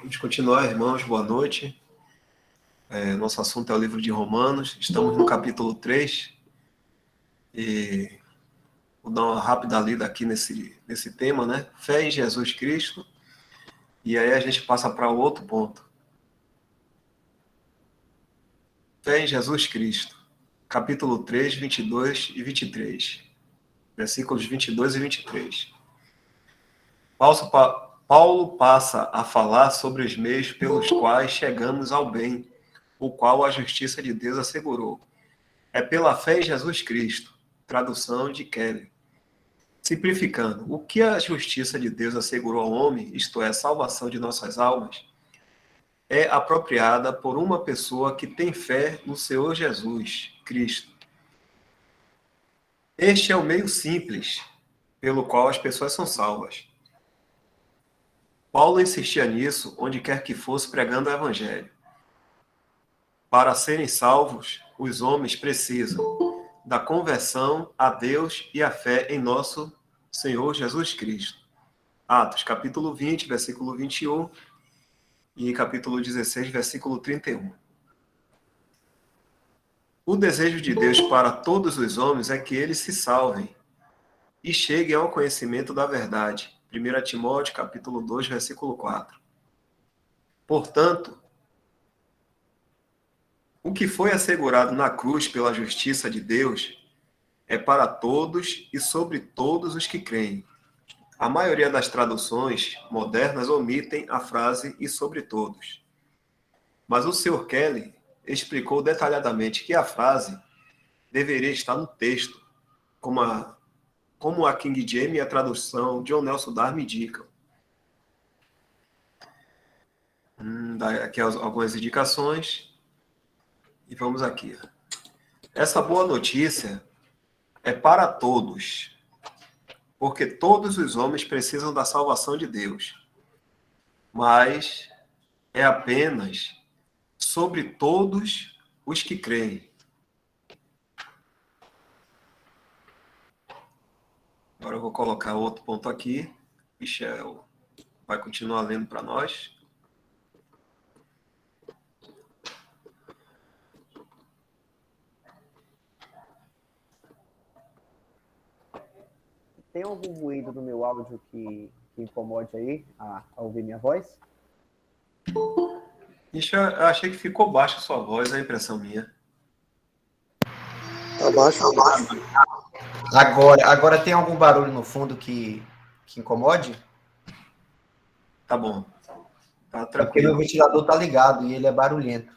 Vamos continuar, irmãos, boa noite. Nosso assunto é o livro de Romanos, estamos no capítulo 3 e vou dar uma rápida lida aqui nesse tema, né? Fé em Jesus Cristo, e aí a gente passa para o outro ponto. Fé em Jesus Cristo, capítulo 3, 22 e 23, versículos 22 e 23. Paulo passa a falar sobre os meios pelos quais chegamos ao bem, o qual a justiça de Deus assegurou. É pela fé em Jesus Cristo. Tradução de Kelly. Simplificando, o que a justiça de Deus assegurou ao homem, isto é, a salvação de nossas almas, é apropriada por uma pessoa que tem fé no Senhor Jesus Cristo. Este é o meio simples pelo qual as pessoas são salvas. Paulo insistia nisso onde quer que fosse pregando o Evangelho. Para serem salvos, os homens precisam da conversão a Deus e a fé em nosso Senhor Jesus Cristo. Atos, capítulo 20, versículo 21 e capítulo 16, versículo 31. O desejo de Deus para todos os homens é que eles se salvem e cheguem ao conhecimento da verdade. 1 Timóteo, capítulo 2, versículo 4. Portanto, o que foi assegurado na cruz pela justiça de Deus é para todos e sobre todos os que creem. A maioria das traduções modernas omitem a frase "e sobre todos". Mas o Sr. Kelly explicou detalhadamente que a frase deveria estar no texto, como a King James e a tradução John Nelson Darby indicam. Aqui algumas indicações. E vamos aqui. Essa boa notícia é para todos, porque todos os homens precisam da salvação de Deus. Mas é apenas sobre todos os que creem. Agora eu vou colocar outro ponto aqui. Michel vai continuar lendo para nós. Tem algum ruído no meu áudio que incomode aí a ouvir minha voz? Michel, eu achei que ficou baixa a sua voz, é a impressão minha. Abaixo. Agora tem algum barulho no fundo que incomode? Tá bom. Tá É porque meu tranquilo. ventilador tá ligado e ele é barulhento.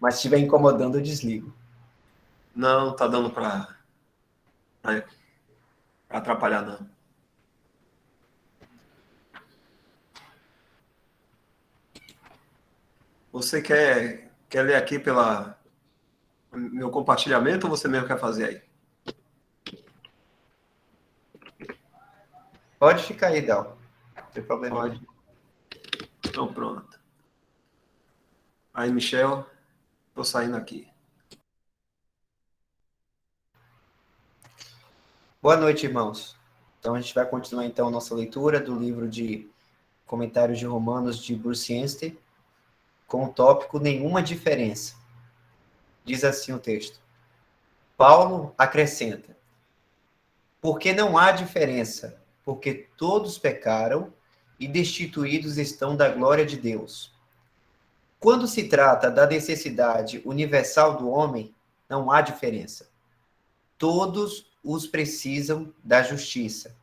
Mas se estiver incomodando, eu desligo. Não, tá dando para atrapalhar, não. Você quer ler aqui pela meu compartilhamento ou você mesmo quer fazer aí? Pode ficar aí, Del. Não tem problema. Pode. Então, pronto. Aí, Michel, tô saindo aqui. Boa noite, irmãos. Então, a gente vai continuar, então, a nossa leitura do livro de Comentários de Romanos de Bruce Anstey, com o tópico Nenhuma Diferença. Diz assim o texto. Paulo acrescenta, porque não há diferença, porque todos pecaram e destituídos estão da glória de Deus. Quando se trata da necessidade universal do homem, não há diferença. Todos os precisam da justiça.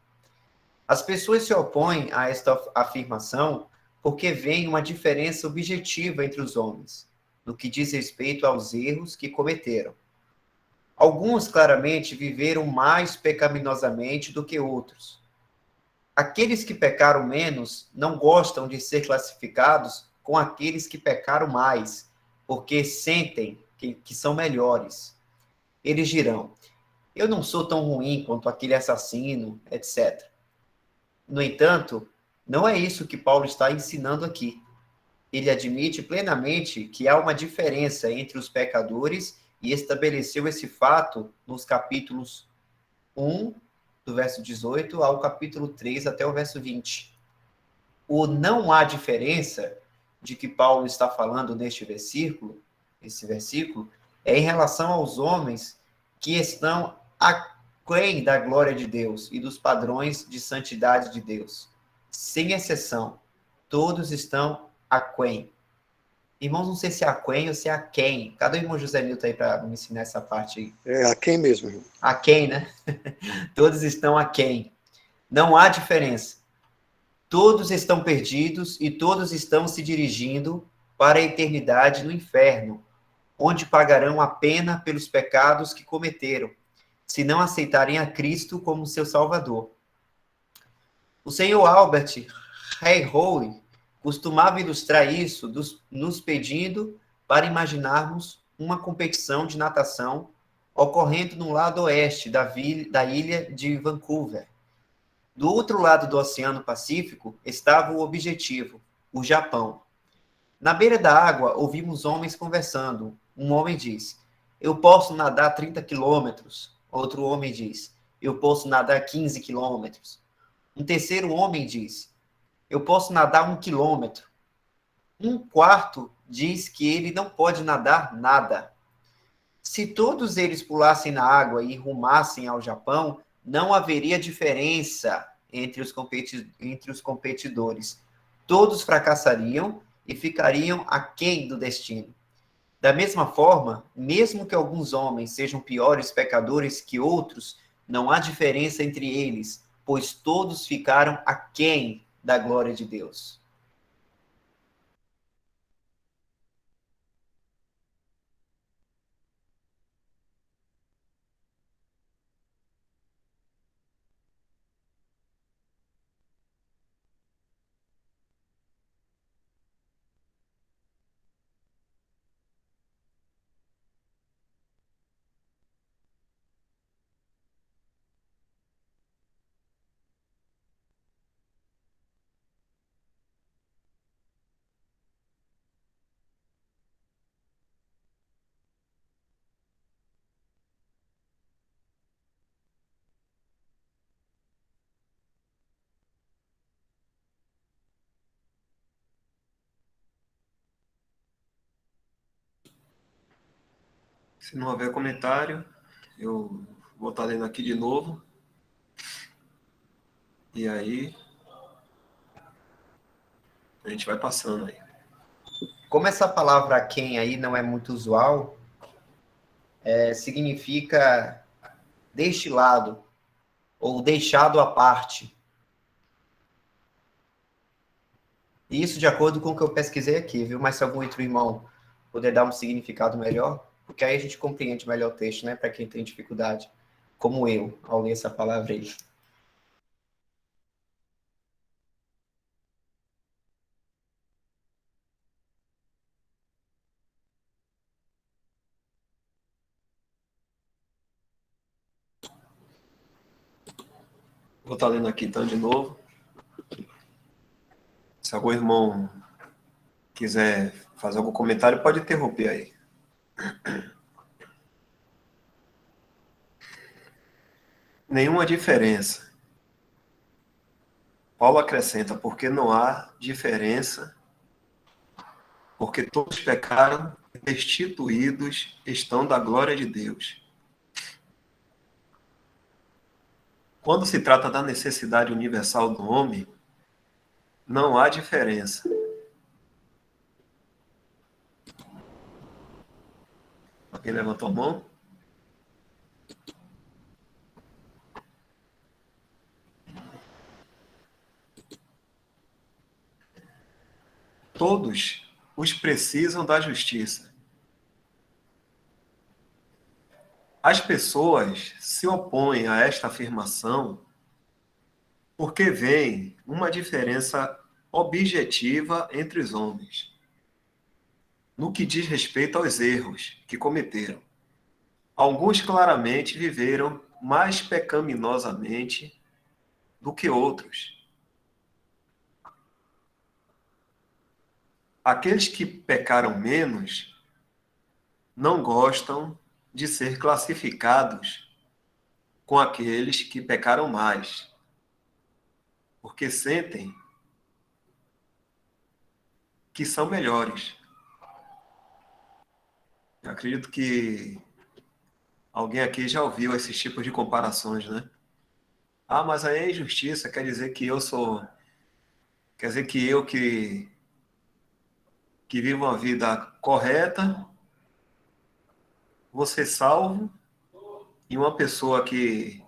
As pessoas se opõem a esta afirmação porque veem uma diferença objetiva entre os homens, no que diz respeito aos erros que cometeram. Alguns claramente viveram mais pecaminosamente do que outros. Aqueles que pecaram menos não gostam de ser classificados com aqueles que pecaram mais, porque sentem que são melhores. Eles dirão, eu não sou tão ruim quanto aquele assassino, etc. No entanto, não é isso que Paulo está ensinando aqui. Ele admite plenamente que há uma diferença entre os pecadores e estabeleceu esse fato nos capítulos 1, do verso 18, ao capítulo 3, até o verso 20. O não há diferença de que Paulo está falando neste versículo, esse versículo, é em relação aos homens que estão aquém da glória de Deus e dos padrões de santidade de Deus. Sem exceção, todos estão aquém. Irmãos, não sei se é aquém ou se é aquém. Cadê o irmão José Milton aí para me ensinar essa parte aí? É aquém mesmo, irmão. Aquém, né? Todos estão aquém. Não há diferença. Todos estão perdidos e todos estão se dirigindo para a eternidade no inferno, onde pagarão a pena pelos pecados que cometeram, se não aceitarem a Cristo como seu Salvador. O senhor Albert Heyhoe costumava ilustrar isso nos pedindo para imaginarmos uma competição de natação ocorrendo no lado oeste da ilha de Vancouver. Do outro lado do Oceano Pacífico estava o objetivo, o Japão. Na beira da água, ouvimos homens conversando. Um homem diz, eu posso nadar 30 quilômetros. Outro homem diz, eu posso nadar 15 quilômetros. Um terceiro homem diz, eu posso nadar 1 quilômetro. Um quarto diz que ele não pode nadar nada. Se todos eles pulassem na água e rumassem ao Japão, não haveria diferença entre os competidores. Todos fracassariam e ficariam aquém do destino. Da mesma forma, mesmo que alguns homens sejam piores pecadores que outros, não há diferença entre eles, pois todos ficaram aquém da glória de Deus. Se não houver comentário, eu vou estar lendo aqui de novo. E aí, a gente vai passando aí. Como essa palavra aquém aí não é muito usual, significa destilado ou deixado à parte. Isso de acordo com o que eu pesquisei aqui, viu? Mas se algum outro irmão puder dar um significado melhor, porque aí a gente compreende melhor o texto, né? Para quem tem dificuldade, como eu, ao ler essa palavra aí. Vou estar lendo aqui então de novo. Se algum irmão quiser fazer algum comentário, pode interromper aí. Nenhuma diferença. Paulo acrescenta, porque não há diferença, porque todos pecaram e destituídos estão da glória de Deus. Quando se trata da necessidade universal do homem, não há diferença. Alguém levantou a mão? Todos os precisam da justiça. As pessoas se opõem a esta afirmação porque veem uma diferença objetiva entre os homens, no que diz respeito aos erros que cometeram. Alguns claramente viveram mais pecaminosamente do que outros. Aqueles que pecaram menos não gostam de ser classificados com aqueles que pecaram mais, porque sentem que são melhores. Eu acredito que alguém aqui já ouviu esses tipos de comparações, né? Ah, mas aí é injustiça, quer dizer que eu sou. Quer dizer que eu que vivo uma vida correta, vou ser salvo, e uma pessoa que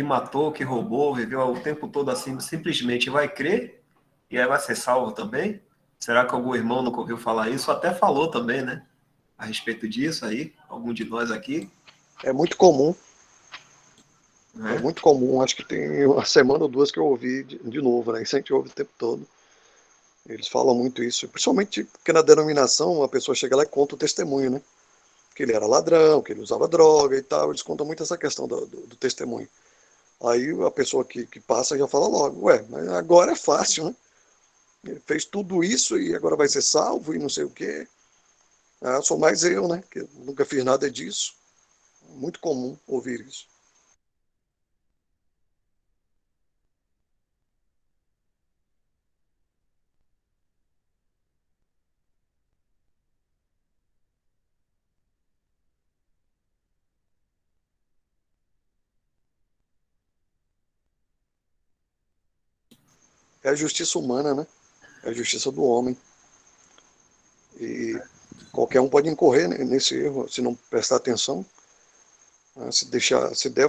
matou, que roubou, viveu o tempo todo assim, simplesmente vai crer e aí vai ser salvo também? Será que algum irmão nunca ouviu falar isso? Até falou também, né? A respeito disso aí, algum de nós aqui, É muito comum, é né? muito comum. Acho que tem uma semana ou duas que eu ouvi de novo, né? Isso a gente ouve o tempo todo. Eles falam muito isso, principalmente porque na denominação a pessoa chega lá e conta o testemunho, né? Que ele era ladrão, que ele usava droga e tal. Eles contam muito essa questão do testemunho. Aí a pessoa que passa já fala logo, ué, mas agora é fácil, né? Ele fez tudo isso e agora vai ser salvo e não sei o quê. Ah, sou mais eu, né? Que nunca fiz nada disso. Muito comum ouvir isso. É a justiça humana, né? É a justiça do homem. E qualquer um pode incorrer nesse erro se não prestar atenção. Né? Se der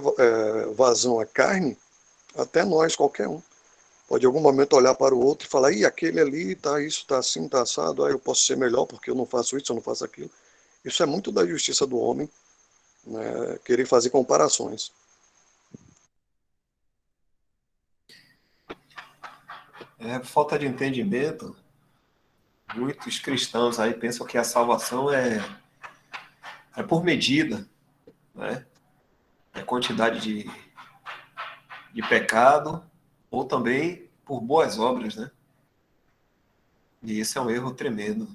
vazão à carne, até nós, qualquer um. Pode em algum momento olhar para o outro e falar, ih, aquele ali, tá isso, tá assim, tá assado, eu posso ser melhor porque eu não faço isso, eu não faço aquilo. Isso é muito da justiça do homem, né? Querer fazer comparações. É falta de entendimento. Muitos cristãos aí pensam que a salvação é por medida, né? É quantidade de pecado ou também por boas obras, né? E esse é um erro tremendo.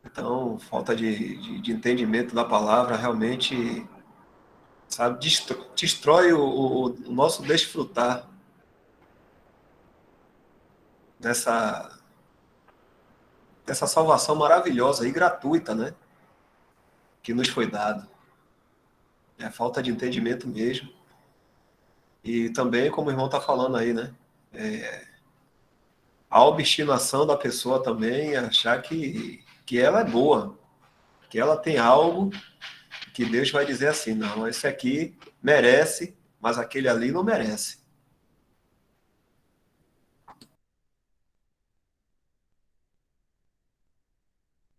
Então, falta de entendimento da palavra realmente, sabe, destrói o nosso desfrutar dessa, dessa salvação maravilhosa e gratuita, né? Que nos foi dado. É falta de entendimento mesmo. E também, como o irmão está falando aí, né? A obstinação da pessoa também, achar que ela é boa, que ela tem algo que Deus vai dizer assim, não, esse aqui merece, mas aquele ali não merece.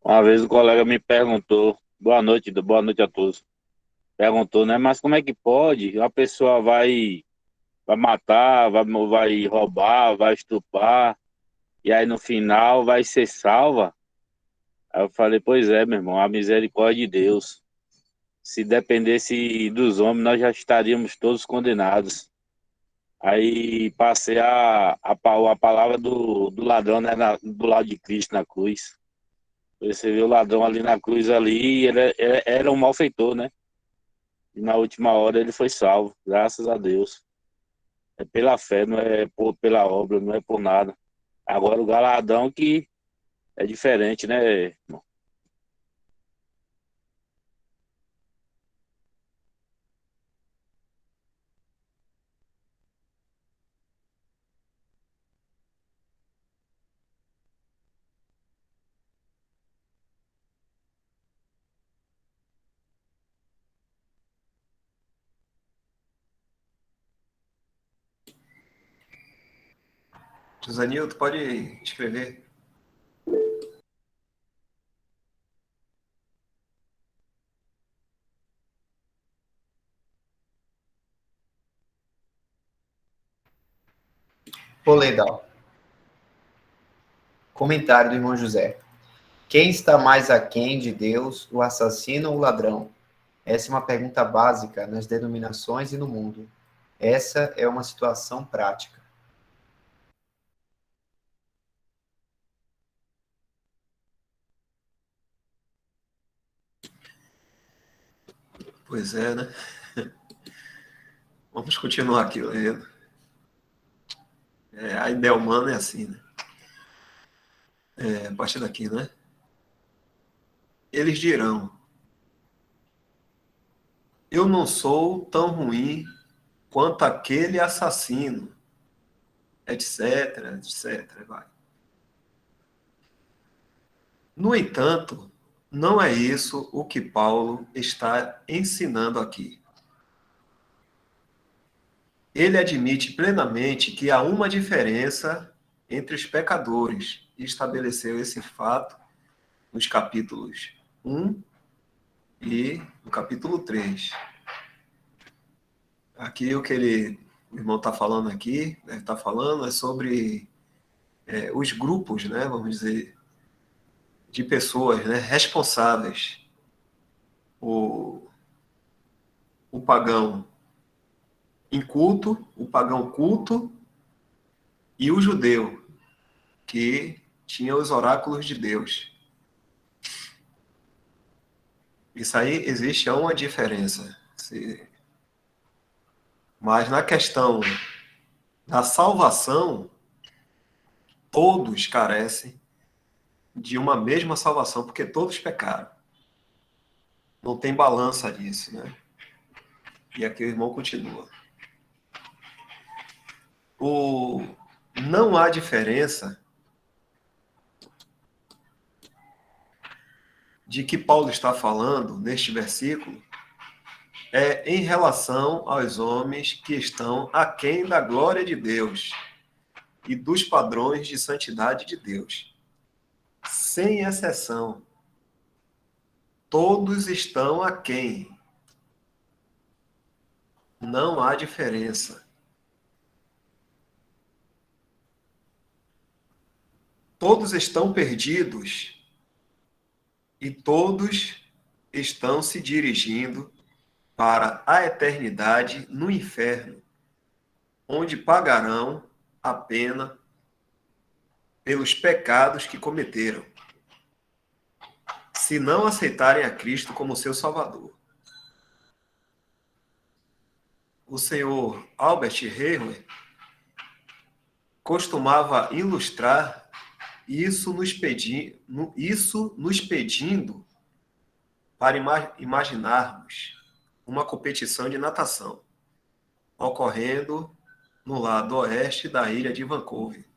Uma vez um colega me perguntou, boa noite a todos. Perguntou, né? Mas como é que pode? A pessoa vai matar, vai roubar, vai estuprar, e aí no final vai ser salva? Aí eu falei, pois é, meu irmão, a misericórdia de Deus. Se dependesse dos homens, nós já estaríamos todos condenados. Aí passei a palavra do ladrão, né, do lado de Cristo na cruz. Você vê o ladrão ali na cruz ali, ele era um malfeitor, né? E na última hora ele foi salvo, graças a Deus. É pela fé, não é pela obra, não é por nada. Agora o galadão que é diferente, né, irmão? Josanildo, pode escrever. Pô, legal. Comentário do irmão José. Quem está mais aquém de Deus, o assassino ou o ladrão? Essa é uma pergunta básica nas denominações e no mundo. Essa é uma situação prática. Pois é, né? Vamos continuar aqui lendo. A ideia humana é assim, né? a partir daqui, né? Eles dirão: eu não sou tão ruim quanto aquele assassino, etc, etc. Vai. No entanto, não é isso o que Paulo está ensinando aqui. Ele admite plenamente que há uma diferença entre os pecadores e estabeleceu esse fato nos capítulos 1 e no capítulo 3. Aqui o irmão está falando aqui, está falando é sobre os grupos, né, vamos dizer, de pessoas, né, responsáveis. O pagão inculto, o pagão culto e o judeu, que tinha os oráculos de Deus. Isso aí existe uma diferença. Mas na questão da salvação, todos carecem de uma mesma salvação, porque todos pecaram. Não tem balança disso, né? E aqui o irmão continua. Não há diferença de que Paulo está falando neste versículo em relação aos homens que estão aquém da glória de Deus e dos padrões de santidade de Deus. Sem exceção, todos estão aquém. Não há diferença. Todos estão perdidos e todos estão se dirigindo para a eternidade no inferno, onde pagarão a pena pelos pecados que cometeram, se não aceitarem a Cristo como seu Salvador. O senhor Albert Heuer costumava ilustrar isso nos pedindo para imaginarmos uma competição de natação ocorrendo no lado oeste da ilha de Vancouver.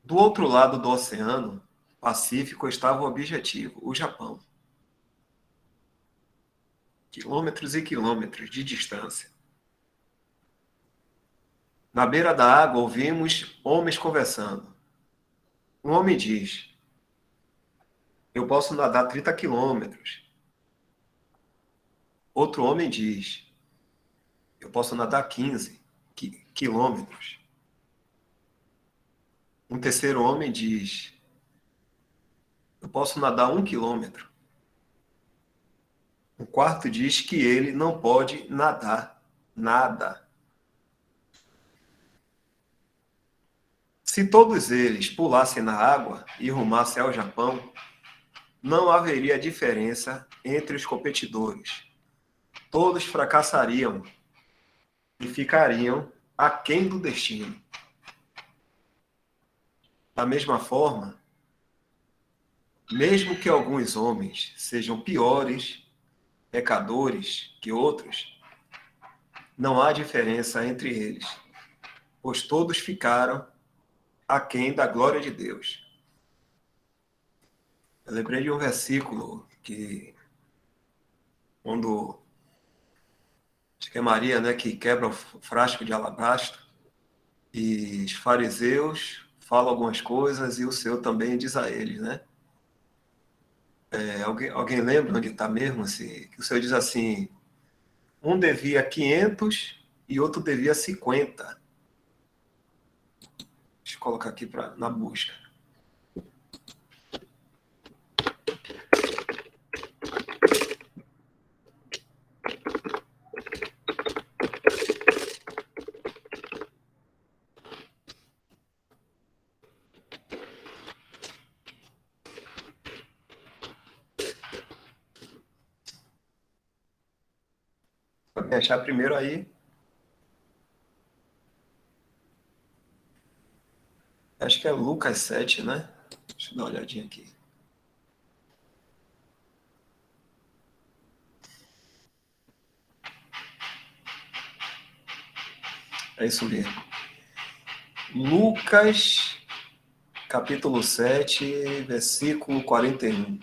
Do outro lado do Oceano Pacífico estava o objetivo, o Japão. Quilômetros e quilômetros de distância. Na beira da água ouvimos homens conversando. Um homem diz: eu posso nadar 30 quilômetros. Outro homem diz: eu posso nadar 15 quilômetros. Um terceiro homem diz: eu posso nadar 1 quilômetro. O quarto diz que ele não pode nadar nada. Se todos eles pulassem na água e rumassem ao Japão, não haveria diferença entre os competidores. Todos fracassariam e ficariam aquém do destino. Da mesma forma, mesmo que alguns homens sejam piores pecadores que outros, não há diferença entre eles, pois todos ficaram aquém da glória de Deus. Eu lembrei de um versículo que, quando acho que é Maria, né, que quebra o frasco de alabastro, e os fariseus falam algumas coisas e o Senhor também diz a eles, né? Alguém lembra onde está mesmo? Que o Senhor diz assim: um devia 500 e outro devia 50. Deixa eu colocar aqui na busca. Vai achar primeiro aí. Acho que é Lucas 7, né? Deixa eu dar uma olhadinha aqui. É isso mesmo. Lucas, capítulo 7, versículo 41.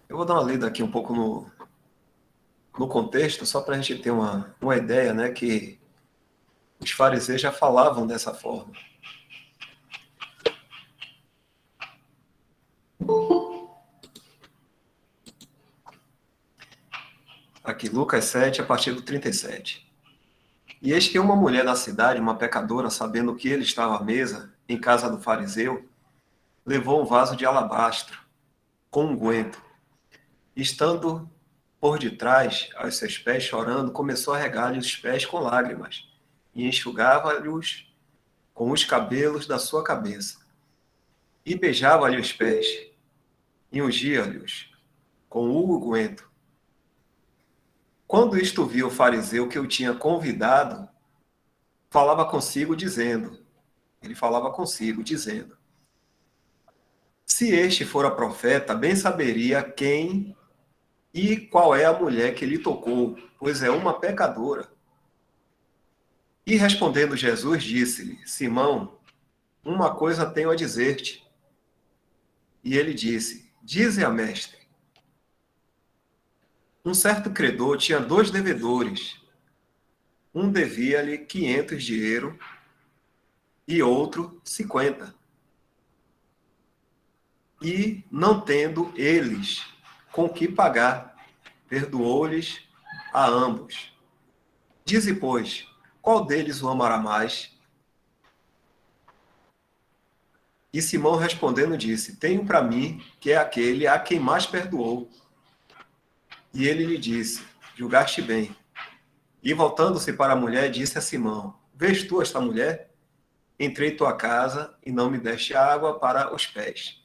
Eu vou dar uma lida aqui um pouco no contexto, só para a gente ter uma ideia, né, que os fariseus já falavam dessa forma. Aqui, Lucas 7, a partir do 37. E eis que uma mulher da cidade, uma pecadora, sabendo que ele estava à mesa, em casa do fariseu, levou um vaso de alabastro, com unguento. Estando por detrás, aos seus pés, chorando, começou a regar-lhe os pés com lágrimas, e enxugava-lhes com os cabelos da sua cabeça. E beijava-lhe os pés, e ungia-lhes com o unguento. Quando isto viu o fariseu que o tinha convidado, ele falava consigo, dizendo, se este fora profeta, bem saberia quem e qual é a mulher que lhe tocou, pois é uma pecadora. E respondendo Jesus, disse-lhe, Simão, uma coisa tenho a dizer-te. E ele disse, dize-a, mestre. Um certo credor tinha 2 devedores. Um devia-lhe 500 dinheiro e outro 50. E, não tendo eles com que pagar, perdoou-lhes a ambos. Dize, pois, qual deles o amará mais? E Simão respondendo disse, tenho para mim que é aquele a quem mais perdoou. E ele lhe disse, julgaste bem. E voltando-se para a mulher, disse a Simão, vês tu esta mulher? Entrei em tua casa e não me deste água para os pés.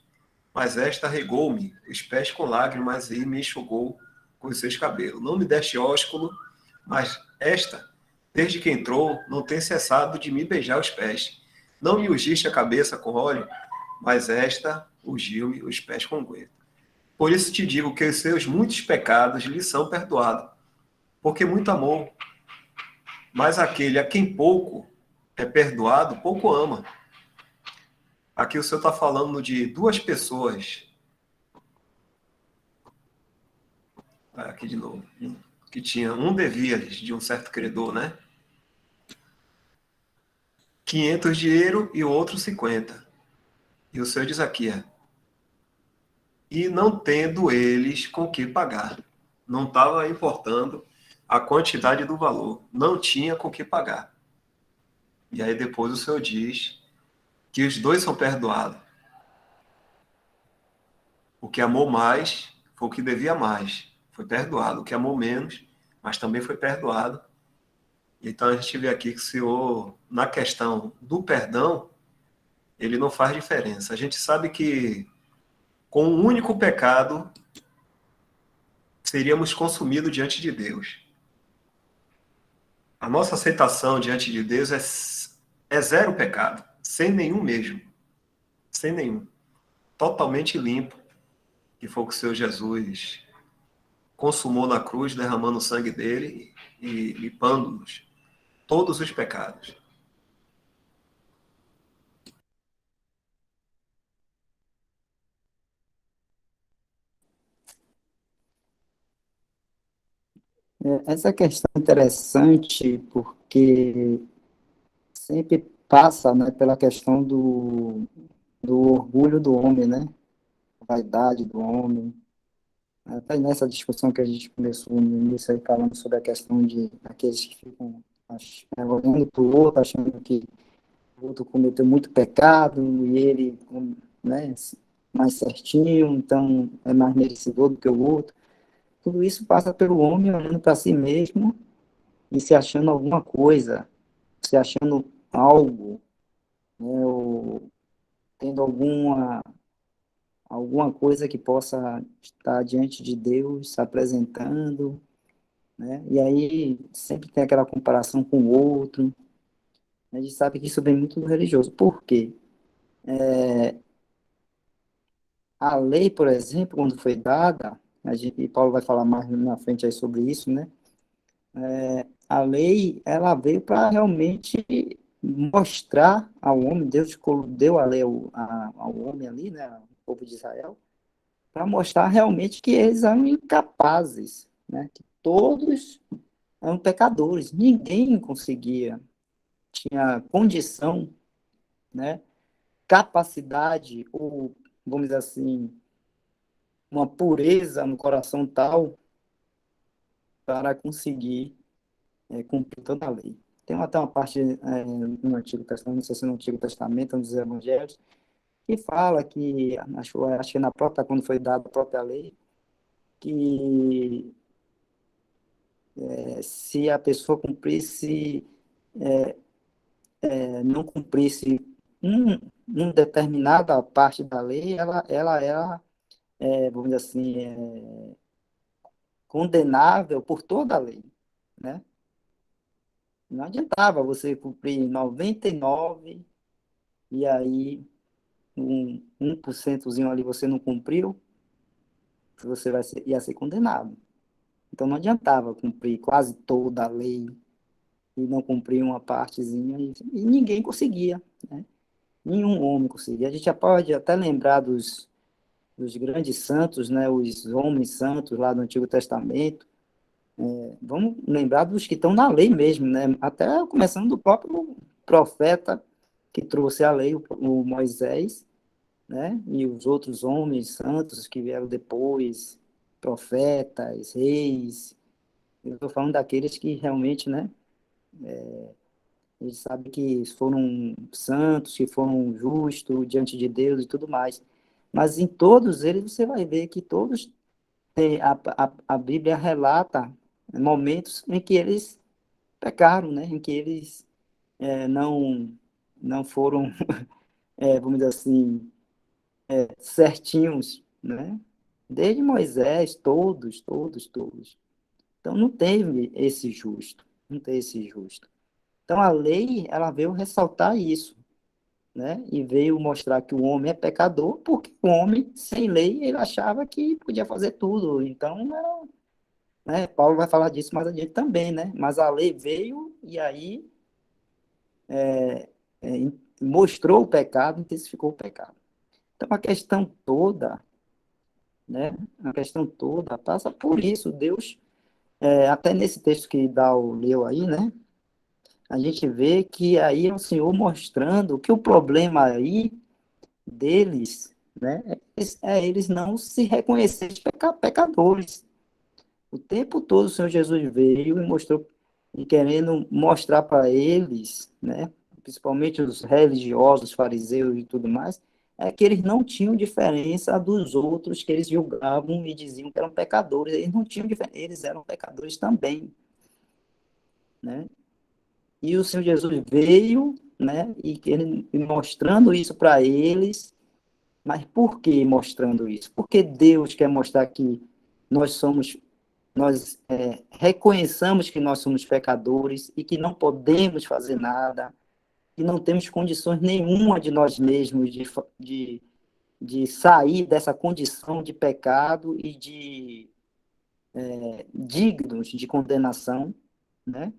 Mas esta regou-me os pés com lágrimas e me enxugou com os seus cabelos. Não me deste ósculo, mas esta, desde que entrou, não tem cessado de me beijar os pés. Não me ungiste a cabeça com óleo, mas esta ungiu-me os pés com unguento. Por isso te digo que os seus muitos pecados lhe são perdoados, porque muito amou. Mas aquele a quem pouco é perdoado, pouco ama. Aqui o Senhor está falando de 2 pessoas. Aqui de novo. Que tinha, um devia-lhes de um certo credor, né? 500 dinheiro e o outro 50. E o Senhor diz aqui, e não tendo eles com que pagar. Não estava importando a quantidade do valor. Não tinha com que pagar. E aí depois o Senhor diz que os 2 são perdoados. O que amou mais foi o que devia mais. Foi perdoado. O que amou menos, mas também foi perdoado. Então a gente vê aqui que o Senhor, na questão do perdão, ele não faz diferença. A gente sabe que com um único pecado seríamos consumidos diante de Deus. A nossa aceitação diante de Deus é 0 pecado, sem nenhum mesmo. Sem nenhum. Totalmente limpo, que foi o que o Senhor Jesus consumou na cruz, derramando o sangue dele e limpando-nos todos os pecados. Essa questão é interessante porque sempre passa, né, pela questão do orgulho do homem, né? A vaidade do homem. Até nessa discussão que a gente começou no início aí falando sobre a questão de aqueles que ficam olhando para o outro, achando que o outro cometeu muito pecado e ele, né, mais certinho, então é mais merecedor do que o outro. Tudo isso passa pelo homem olhando para si mesmo e se achando alguma coisa, se achando algo, né, ou tendo alguma coisa que possa estar diante de Deus, se apresentando, né? E aí sempre tem aquela comparação com o outro. A gente sabe que isso vem muito do religioso. Por quê? A lei, por exemplo, quando foi dada, e Paulo vai falar mais na frente aí sobre isso, né? A lei, ela veio para realmente mostrar ao homem, Deus deu a lei ao homem ali, né, ao povo de Israel, para mostrar realmente que eles eram incapazes, né, que todos eram pecadores, ninguém conseguia, tinha condição, né, capacidade, ou, vamos dizer assim, uma pureza no coração tal para conseguir cumprir toda a lei. Tem até uma parte no Antigo Testamento, não sei se no Antigo Testamento, um dos Evangelhos, que fala que, acho que na própria, quando foi dada a própria lei, que se a pessoa cumprisse, não cumprisse uma determinada parte da lei, ela era, vamos dizer assim, condenável por toda a lei, né? Não adiantava você cumprir 99 e aí 1% ali você não cumpriu, você ia ser condenado. Então não adiantava cumprir quase toda a lei e não cumprir uma partezinha, e ninguém conseguia, né? Nenhum homem conseguia. A gente já pode até lembrar dos grandes santos, né? Os homens santos lá do Antigo Testamento. Vamos lembrar dos que estão na lei mesmo, né? Até começando do próprio profeta que trouxe a lei, o Moisés, né? E os outros homens santos que vieram depois, profetas, reis. Eu estou falando daqueles que realmente, né? Eles sabem que foram santos, que foram justos diante de Deus e tudo mais. Mas em todos eles você vai ver que todos têm, a Bíblia relata momentos em que eles pecaram, né? Em que eles não foram, vamos dizer assim, certinhos, né? Desde Moisés, todos. Então não teve esse justo, não teve esse justo. Então a lei, ela veio ressaltar isso, né? E veio mostrar que o homem é pecador, porque o homem sem lei ele achava que podia fazer tudo. Então, né? Paulo vai falar disso mais adiante também, né? Mas a lei veio e aí mostrou o pecado, intensificou o pecado. Então a questão toda, né? A questão toda passa por isso. Deus, até nesse texto que Dal leu aí, né? A gente vê que aí é o Senhor mostrando que o problema aí deles, né, eles não se reconhecerem pecadores. O tempo todo o Senhor Jesus veio e mostrou, e querendo mostrar para eles, né, principalmente os religiosos, fariseus e tudo mais, é que eles não tinham diferença dos outros que eles julgavam e diziam que eram pecadores. Eles não tinham diferença, eles eram pecadores também, né? E o Senhor Jesus veio, né, e mostrando isso para eles. Mas por que mostrando isso? Porque Deus quer mostrar que nós reconheçamos que nós somos pecadores e que não podemos fazer nada, que não temos condições nenhuma de nós mesmos de sair dessa condição de pecado e de dignos de condenação, né?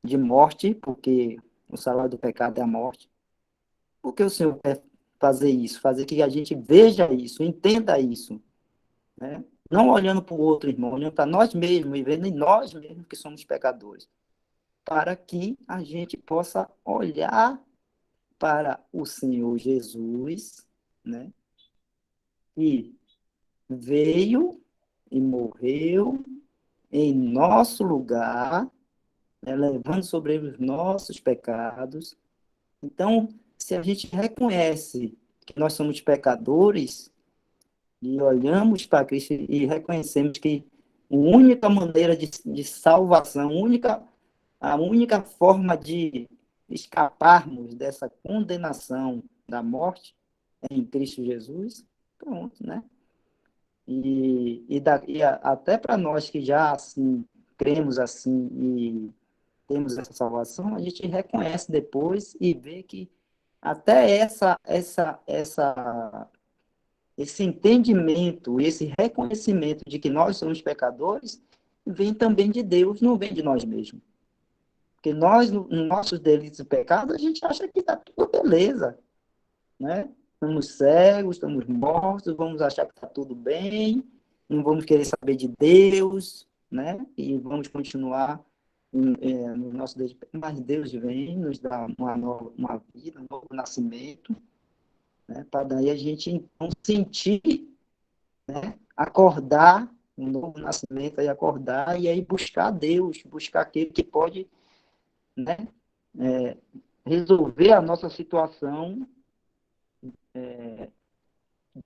De morte, porque o salário do pecado é a morte. Por que o Senhor quer fazer isso? Fazer que a gente veja isso, entenda isso, né? Não olhando para o outro irmão, olhando para nós mesmos e vendo em nós mesmos que somos pecadores, para que a gente possa olhar para o Senhor Jesus, né? E veio e morreu em nosso lugar, né? Levando sobre ele os nossos pecados. Então, se a gente reconhece que nós somos pecadores, e olhamos para Cristo e reconhecemos que A única maneira de salvação, a única forma de escaparmos dessa condenação da morte é em Cristo Jesus. Pronto, né? Até para nós que já assim cremos assim e temos essa salvação, a gente reconhece depois e vê que até esse entendimento, esse reconhecimento de que nós somos pecadores, vem também de Deus, não vem de nós mesmos. Porque nós, nos nossos delitos e pecados, a gente acha que está tudo beleza, né? Estamos cegos, estamos mortos, vamos achar que está tudo bem, não vamos querer saber de Deus, né? E vamos continuar no nosso Deus. Mas Deus vem, nos dá uma vida, um novo nascimento, né? Para daí a gente então sentir, né? Acordar, um novo nascimento, aí acordar e aí buscar Deus, buscar aquele que pode, né? Resolver a nossa situação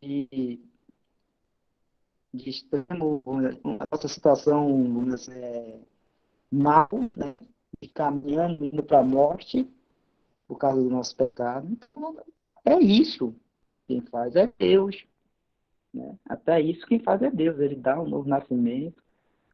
de extremo, a nossa situação, vamos dizer, mal, né? De caminhando, indo para a morte, por causa do nosso pecado. Então, é isso. Quem faz é Deus. Né? Até isso quem faz é Deus. Ele dá um novo nascimento.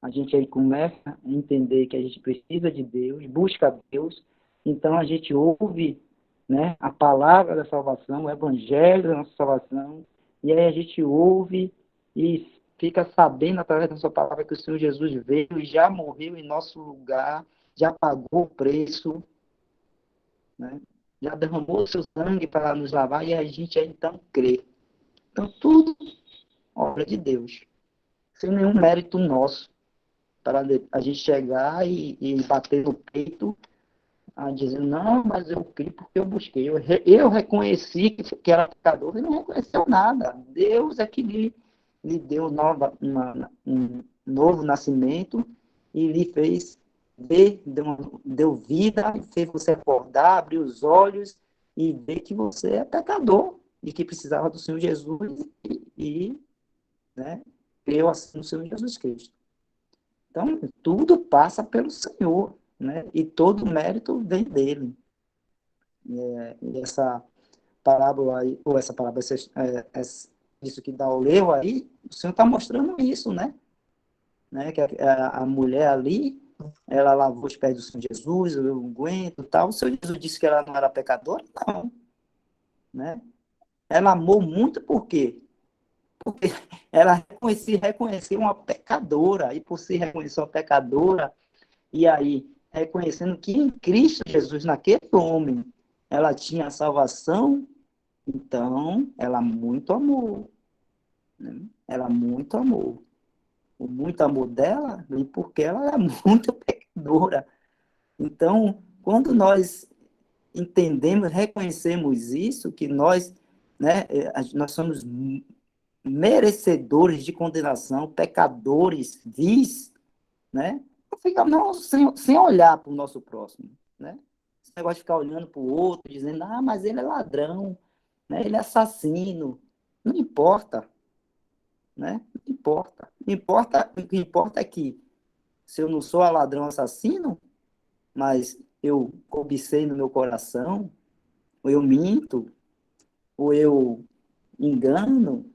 A gente aí começa a entender que a gente precisa de Deus, busca Deus. Então a gente ouve, né, a palavra da salvação, o evangelho da nossa salvação, e aí a gente ouve e fica sabendo através da sua palavra que o Senhor Jesus veio e já morreu em nosso lugar, já pagou o preço, né? Já derramou o seu sangue para nos lavar, e a gente aí então crê. Então tudo obra de Deus, sem nenhum mérito nosso, para a gente chegar e bater no peito, a dizer, não, mas eu criei porque eu busquei. Eu reconheci que era pecador, ele não reconheceu nada. Deus é que lhe deu um novo nascimento e lhe fez ver, deu vida, fez você acordar, abrir os olhos e ver que você é pecador e que precisava do Senhor Jesus né, creu assim no Senhor Jesus Cristo. Então, tudo passa pelo Senhor, né? E todo o mérito vem dele. E essa parábola aí, ou essa parábola, isso que Dal leu aí, o Senhor está mostrando isso, né? Que a mulher ali, ela lavou os pés do Senhor Jesus, o unguento e tal. O Senhor Jesus disse que ela não era pecadora? Não. Né? Ela amou muito por quê? Porque ela reconheceu uma pecadora, e por se reconhecer uma pecadora, e aí reconhecendo que em Cristo Jesus, naquele homem, ela tinha a salvação, então ela muito amou. Né? Ela muito amou. O muito amor dela, e porque ela era muito pecadora. Então, quando nós entendemos, reconhecemos isso, que nós, né, nós somos merecedores de condenação, pecadores, vis, né? Fica sem olhar para o nosso próximo, né? Esse negócio de ficar olhando para o outro, dizendo, mas ele é ladrão, né? Ele é assassino. Não importa, né? Não importa. O que importa é que se eu não sou ladrão assassino, mas eu cobicei no meu coração, ou eu minto, ou eu engano,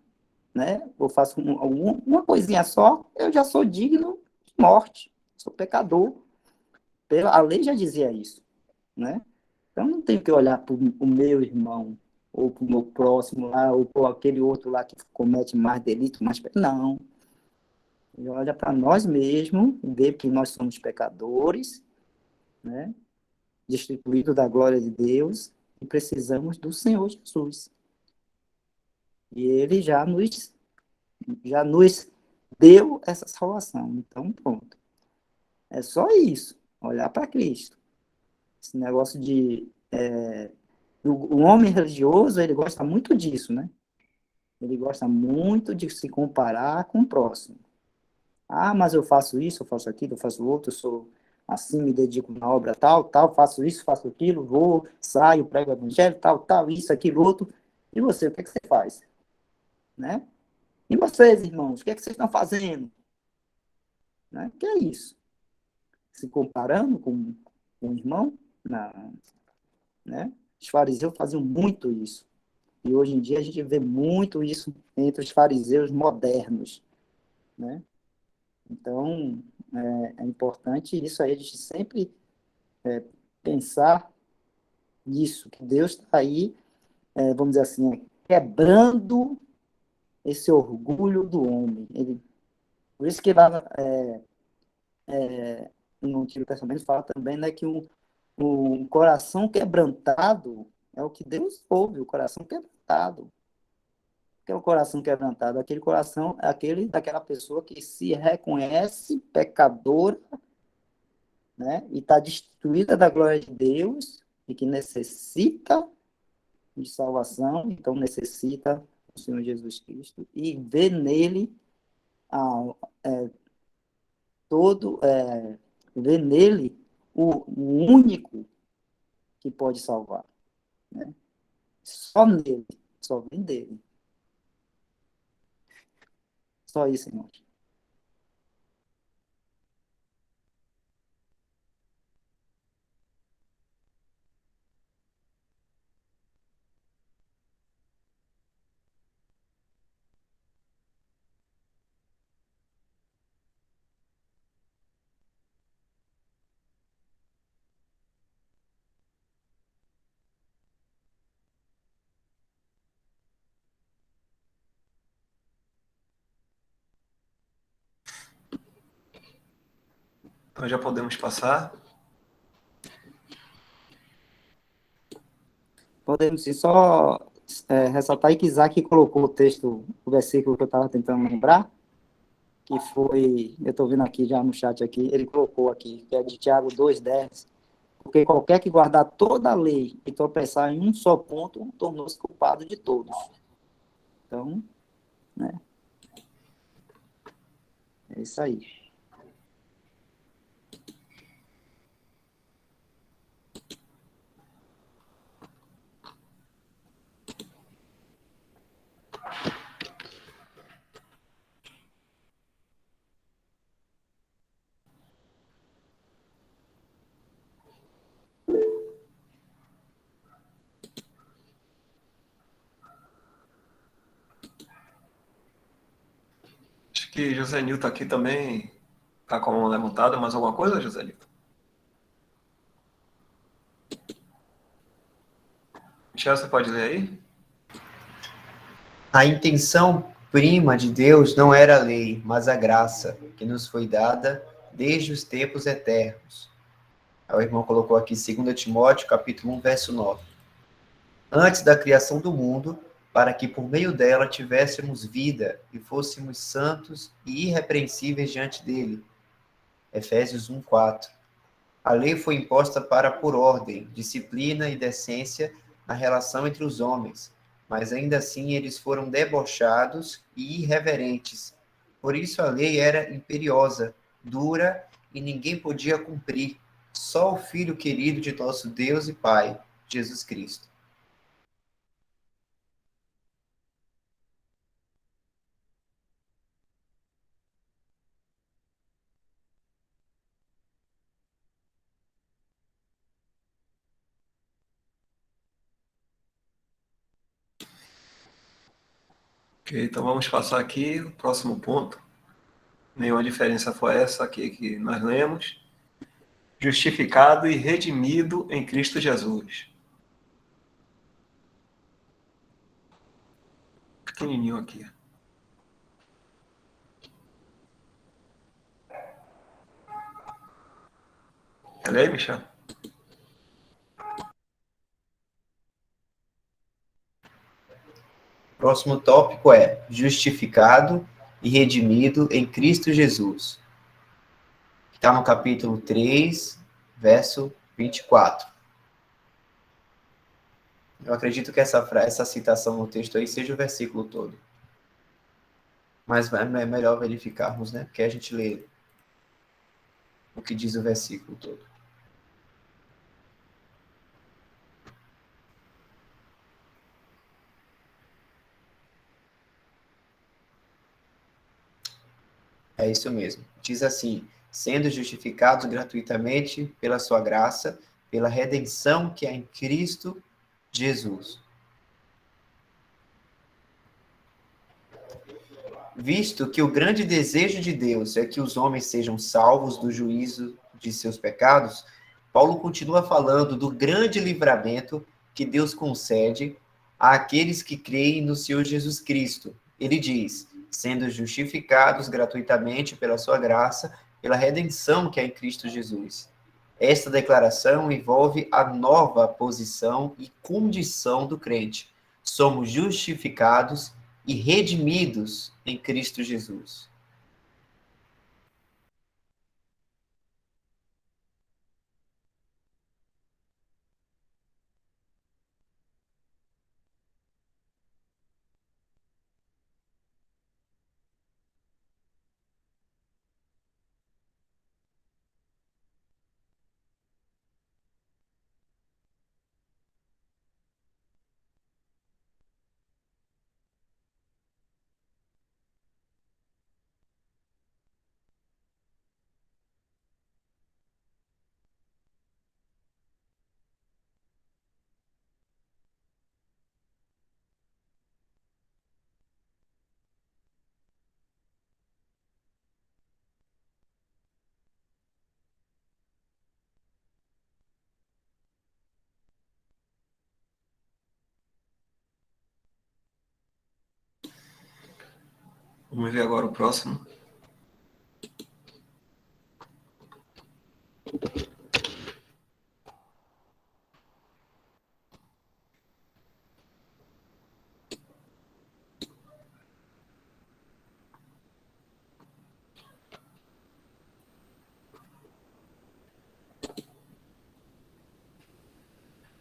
né? Ou faço uma coisinha só, eu já sou digno de morte, sou pecador. A lei já dizia isso, né? Então não tenho que olhar para o meu irmão, ou para o meu próximo lá, ou para aquele outro lá que comete mais delito, mais... Não. Ele olha para nós mesmos, vê que nós somos pecadores, né? Destituídos da glória de Deus, e precisamos do Senhor Jesus. E ele já nos deu essa salvação. Então, pronto. É só isso. Olhar para Cristo. Esse negócio o homem religioso, ele gosta muito disso, né? Ele gosta muito de se comparar com o próximo. Mas eu faço isso, eu faço aquilo, eu faço outro, eu sou assim, me dedico na obra tal, faço isso, faço aquilo, vou, saio, prego o evangelho, tal, isso, aquilo, outro. E você, o que é que você faz? Né? E vocês, irmãos, o que é que vocês estão fazendo? né? Que é isso? Se comparando com o irmão? Não, né? Os fariseus faziam muito isso. E hoje em dia a gente vê muito isso entre os fariseus modernos, né? Então, é importante isso aí, a gente sempre pensar nisso, que Deus está aí, vamos dizer assim, quebrando esse orgulho do homem. Por isso que lá no Antigo Testamento fala também, né, que um coração quebrantado é o que Deus ouve, o coração quebrantado. O que é o coração quebrantado? Aquele coração é aquele daquela pessoa que se reconhece pecadora, né, e está destituída da glória de Deus e que necessita de salvação, então necessita do Senhor Jesus Cristo e vê nele a, é, todo, vê nele o único que pode salvar, né? Só nele, só vem dele. Só isso, irmãos. Então já podemos passar. Podemos sim, só ressaltar aí que Isaac colocou o texto, o versículo que eu estava tentando lembrar, que foi, eu estou vendo aqui já no chat aqui, ele colocou aqui, que é de Tiago 2,10, porque qualquer que guardar toda a lei e tropeçar em um só ponto, tornou-se culpado de todos. Então, né, é isso aí. Acho que José Nilton aqui também está com a mão levantada. Mais alguma coisa, José Nilton? Michel, você pode ler aí? A intenção prima de Deus não era a lei, mas a graça, que nos foi dada desde os tempos eternos. Aí o irmão colocou aqui 2 Timóteo, capítulo 1, verso 9. Antes da criação do mundo, para que por meio dela tivéssemos vida e fôssemos santos e irrepreensíveis diante dele. Efésios 1, 4. A lei foi imposta para por ordem, disciplina e decência na relação entre os homens, mas ainda assim eles foram debochados e irreverentes. Por isso a lei era imperiosa, dura e ninguém podia cumprir. Só o Filho querido de nosso Deus e Pai, Jesus Cristo. Ok, então vamos passar aqui o próximo ponto. Nenhuma diferença foi essa aqui que nós lemos. Justificado e redimido em Cristo Jesus. Pequenininho aqui. Quer ler, Michel? Próximo tópico é justificado e redimido em Cristo Jesus. Está no capítulo 3, verso 24. Eu acredito que essa citação no texto aí seja o versículo todo. Mas é melhor verificarmos, né? Porque a gente lê o que diz o versículo todo. É isso mesmo. Diz assim: sendo justificados gratuitamente pela sua graça, pela redenção que há em Cristo Jesus. Visto que o grande desejo de Deus é que os homens sejam salvos do juízo de seus pecados, Paulo continua falando do grande livramento que Deus concede àqueles que creem no Senhor Jesus Cristo. Ele diz: sendo justificados gratuitamente pela sua graça, pela redenção que há em Cristo Jesus. Esta declaração envolve a nova posição e condição do crente. Somos justificados e redimidos em Cristo Jesus. Vamos ver agora o próximo.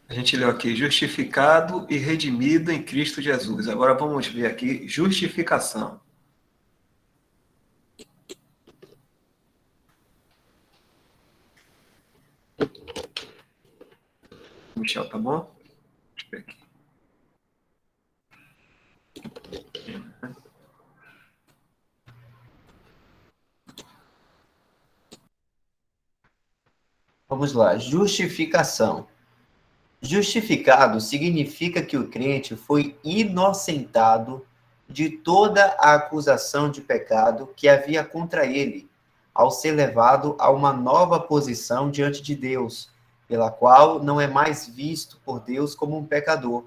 A gente leu aqui justificado e redimido em Cristo Jesus. Agora vamos ver aqui justificação. Michel, tá bom? Deixa eu ver aqui. Vamos lá, justificação. Justificado significa que o crente foi inocentado de toda a acusação de pecado que havia contra ele, ao ser levado a uma nova posição diante de Deus, pela qual não é mais visto por Deus como um pecador.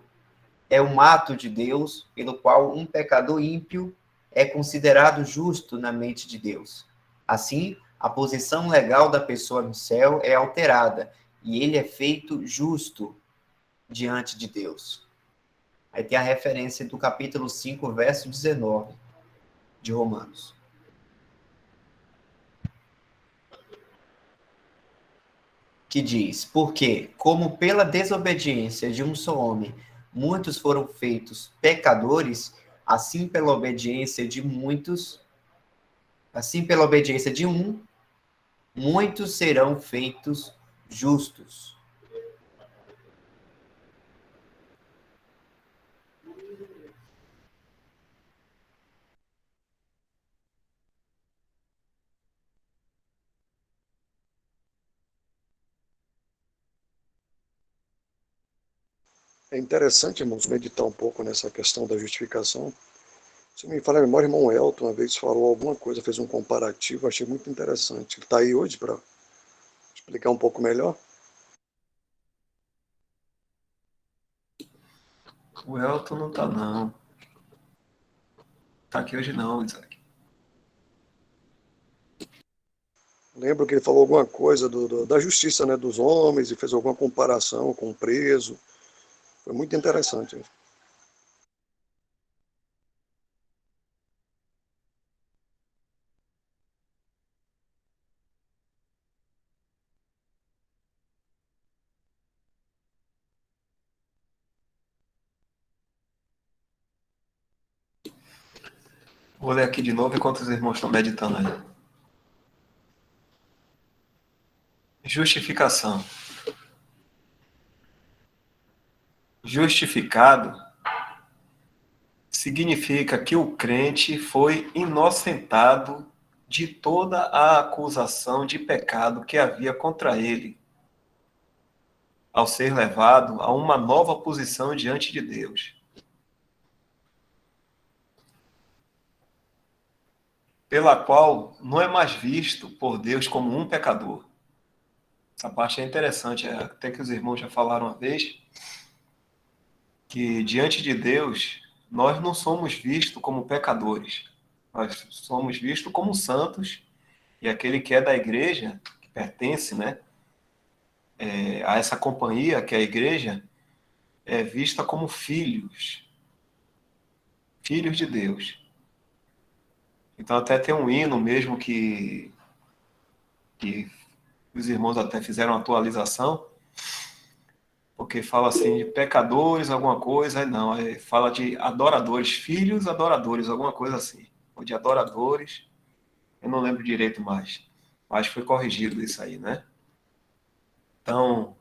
É um ato de Deus pelo qual um pecador ímpio é considerado justo na mente de Deus. Assim, a posição legal da pessoa no céu é alterada e ele é feito justo diante de Deus. Aí tem a referência do capítulo 5, verso 19 de Romanos. Que diz: porque, como pela desobediência de um só homem, muitos foram feitos pecadores, assim pela obediência de um, muitos serão feitos justos. É interessante, irmãos, meditar um pouco nessa questão da justificação. Se me falar a memória, o irmão Elton uma vez falou alguma coisa, fez um comparativo, achei muito interessante. Ele está aí hoje para explicar um pouco melhor? O Elton não tá, não. Tá aqui hoje não, Isaac. Lembro que ele falou alguma coisa da justiça, né, dos homens e fez alguma comparação com o preso. Foi muito interessante. Vou ler aqui de novo enquanto os irmãos estão meditando aí. Justificação. Justificado significa que o crente foi inocentado de toda a acusação de pecado que havia contra ele, ao ser levado a uma nova posição diante de Deus, pela qual não é mais visto por Deus como um pecador. Essa parte é interessante, até que os irmãos já falaram uma vez, que diante de Deus, nós não somos vistos como pecadores, nós somos vistos como santos, e aquele que é da igreja, que pertence, né, a essa companhia que é a igreja, é vista como filhos de Deus. Então até tem um hino mesmo que os irmãos até fizeram uma atualização, porque fala assim de pecadores, alguma coisa, aí não, fala de adoradores, filhos adoradores, alguma coisa assim, ou de adoradores, eu não lembro direito mais, mas foi corrigido isso aí, né? Então,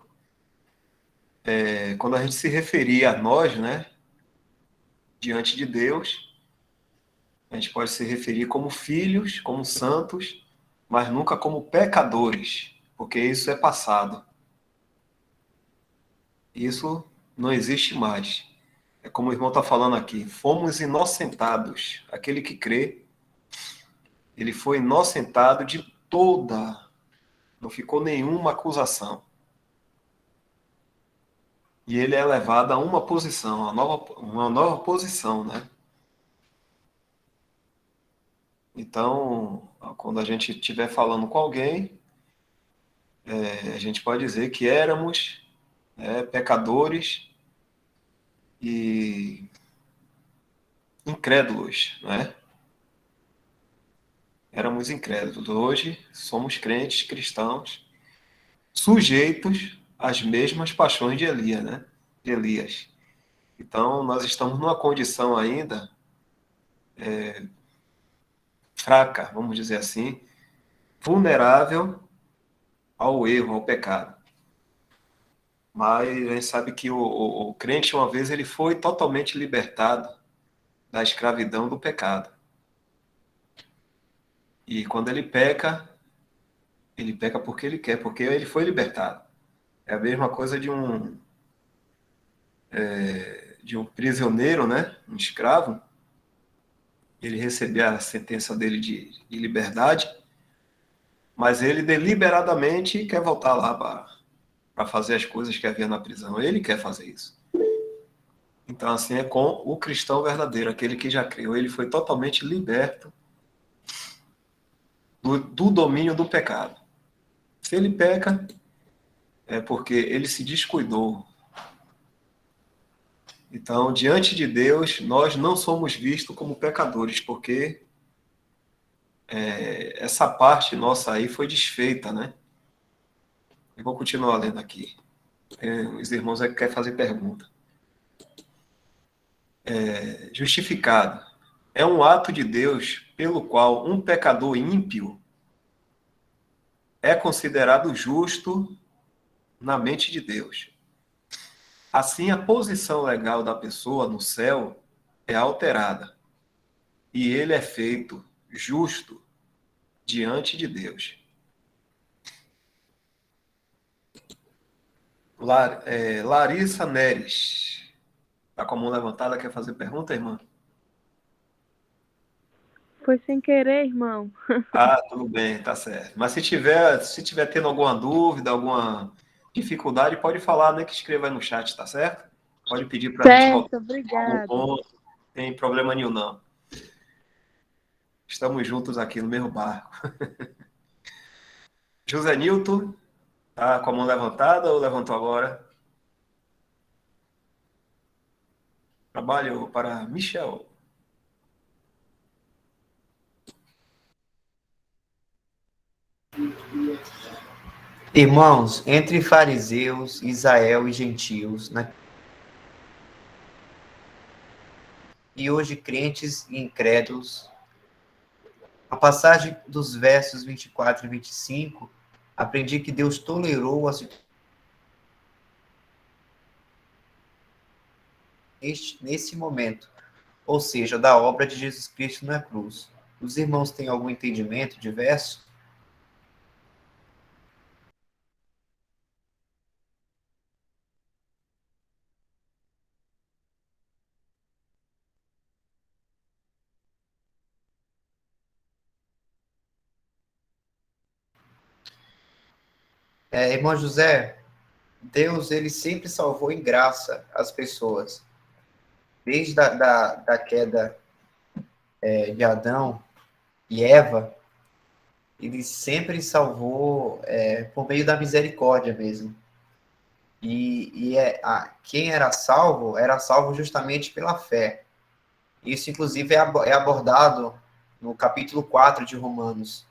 quando a gente se referia a nós, né, diante de Deus, a gente pode se referir como filhos, como santos, mas nunca como pecadores, porque isso é passado. Isso não existe mais. É como o irmão está falando aqui, fomos inocentados. Aquele que crê, ele foi inocentado de toda, não ficou nenhuma acusação. E ele é levado a uma posição, uma nova posição, né? Então, quando a gente estiver falando com alguém, a gente pode dizer que éramos, pecadores e incrédulos, né? Éramos incrédulos. Hoje somos crentes, cristãos, sujeitos às mesmas paixões de Elias, né? De Elias. Então, nós estamos numa condição ainda fraca, vamos dizer assim, vulnerável ao erro, ao pecado. Mas a gente sabe que o crente, uma vez, ele foi totalmente libertado da escravidão do pecado. E quando ele peca porque ele quer, porque ele foi libertado. É a mesma coisa de um prisioneiro, né? Um escravo. Ele recebia a sentença dele de liberdade, mas ele deliberadamente quer voltar lá para fazer as coisas que havia na prisão. Ele quer fazer isso. Então, assim é com o cristão verdadeiro, aquele que já creu. Ele foi totalmente liberto do domínio do pecado. Se ele peca, é porque ele se descuidou. Então, diante de Deus, nós não somos vistos como pecadores, porque essa parte nossa aí foi desfeita, né? Eu vou continuar lendo aqui. Os irmãos aí querem fazer pergunta. Justificado. É um ato de Deus pelo qual um pecador ímpio é considerado justo na mente de Deus. Assim, a posição legal da pessoa no céu é alterada e ele é feito justo diante de Deus. Larissa Neres. Está com a mão levantada, quer fazer pergunta, irmã? Foi sem querer, irmão. Ah, tudo bem, tá certo. Mas se tiver tendo alguma dúvida, alguma dificuldade, pode falar, né, que escreva aí no chat, tá certo? Pode pedir para a gente voltar Certo, a algum obrigada. ponto, não tem problema nenhum, não. Estamos juntos aqui no mesmo barco. José Nilton, tá com a mão levantada ou levantou agora? Trabalho para Michel. Irmãos, entre fariseus, Israel e gentios, e hoje crentes e incrédulos, a passagem dos versos 24 e 25, aprendi que Deus tolerou a situação nesse momento, ou seja, da obra de Jesus Cristo na cruz. Os irmãos têm algum entendimento diverso? Irmão José, Deus, ele sempre salvou em graça as pessoas. Desde da queda de Adão e Eva, ele sempre salvou por meio da misericórdia mesmo. Quem era salvo justamente pela fé. Isso, inclusive, é abordado no capítulo 4 de Romanos,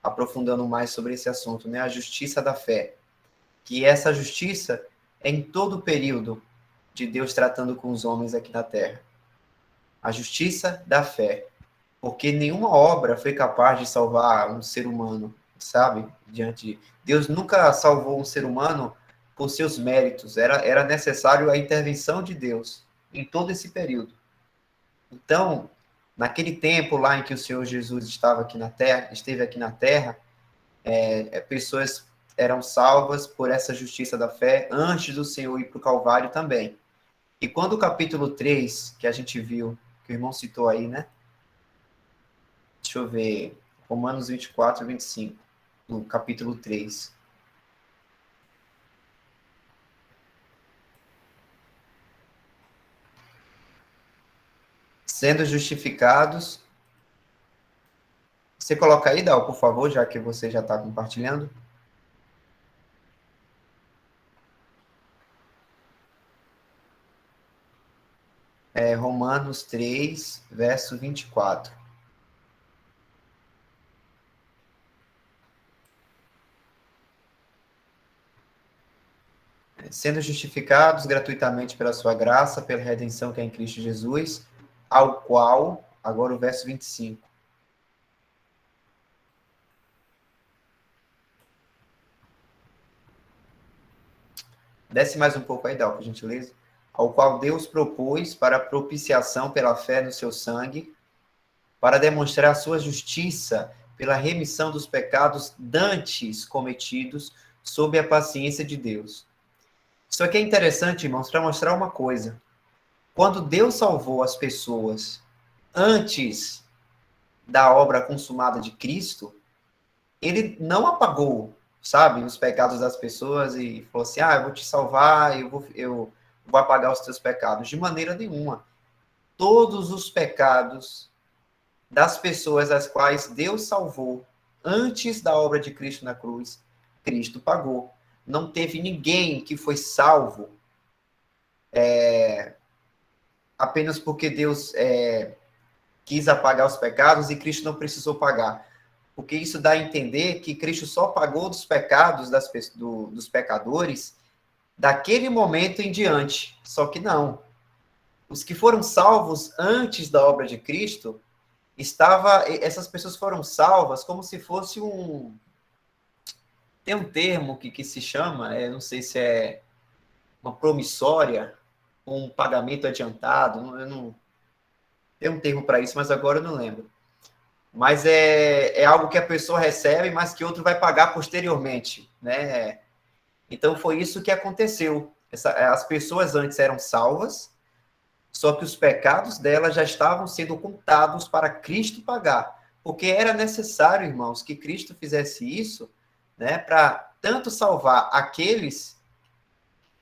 aprofundando mais sobre esse assunto, né? A justiça da fé. Que essa justiça é em todo o período de Deus tratando com os homens aqui na Terra. A justiça da fé. Porque nenhuma obra foi capaz de salvar um ser humano, sabe? Deus nunca salvou um ser humano por seus méritos. Era necessário a intervenção de Deus em todo esse período. Então, naquele tempo lá em que o Senhor Jesus esteve aqui na Terra, pessoas eram salvas por essa justiça da fé antes do Senhor ir para o Calvário também. E quando o capítulo 3, que a gente viu, que o irmão citou aí, né? Deixa eu ver, Romanos 24 e 25, no capítulo 3. Sendo justificados. Você coloca aí, Dal, por favor, já que você já está compartilhando. Romanos 3, verso 24. Sendo justificados gratuitamente pela sua graça, pela redenção que é em Cristo Jesus, ao qual, agora o verso 25. Desce mais um pouco aí, Dal, por gentileza. Ao qual Deus propôs para propiciação pela fé no seu sangue, para demonstrar a sua justiça pela remissão dos pecados dantes cometidos sob a paciência de Deus. Isso aqui é interessante, irmãos, para mostrar uma coisa. Quando Deus salvou as pessoas antes da obra consumada de Cristo, ele não apagou, sabe, os pecados das pessoas e falou assim, eu vou te salvar, eu vou apagar os teus pecados. De maneira nenhuma. Todos os pecados das pessoas as quais Deus salvou antes da obra de Cristo na cruz, Cristo pagou. Não teve ninguém que foi salvo apenas porque Deus quis apagar os pecados e Cristo não precisou pagar. Porque isso dá a entender que Cristo só pagou dos pecados dos pecadores daquele momento em diante. Só que não. Os que foram salvos antes da obra de Cristo, essas pessoas foram salvas como se fosse tem um termo que se chama, não sei se é uma promissória, um pagamento adiantado, tem um termo para isso, mas agora eu não lembro. Mas é algo que a pessoa recebe, mas que outro vai pagar posteriormente, né? Então foi isso que aconteceu. As pessoas antes eram salvas, só que os pecados delas já estavam sendo contados para Cristo pagar. Porque era necessário, irmãos, que Cristo fizesse isso, né, para tanto salvar aqueles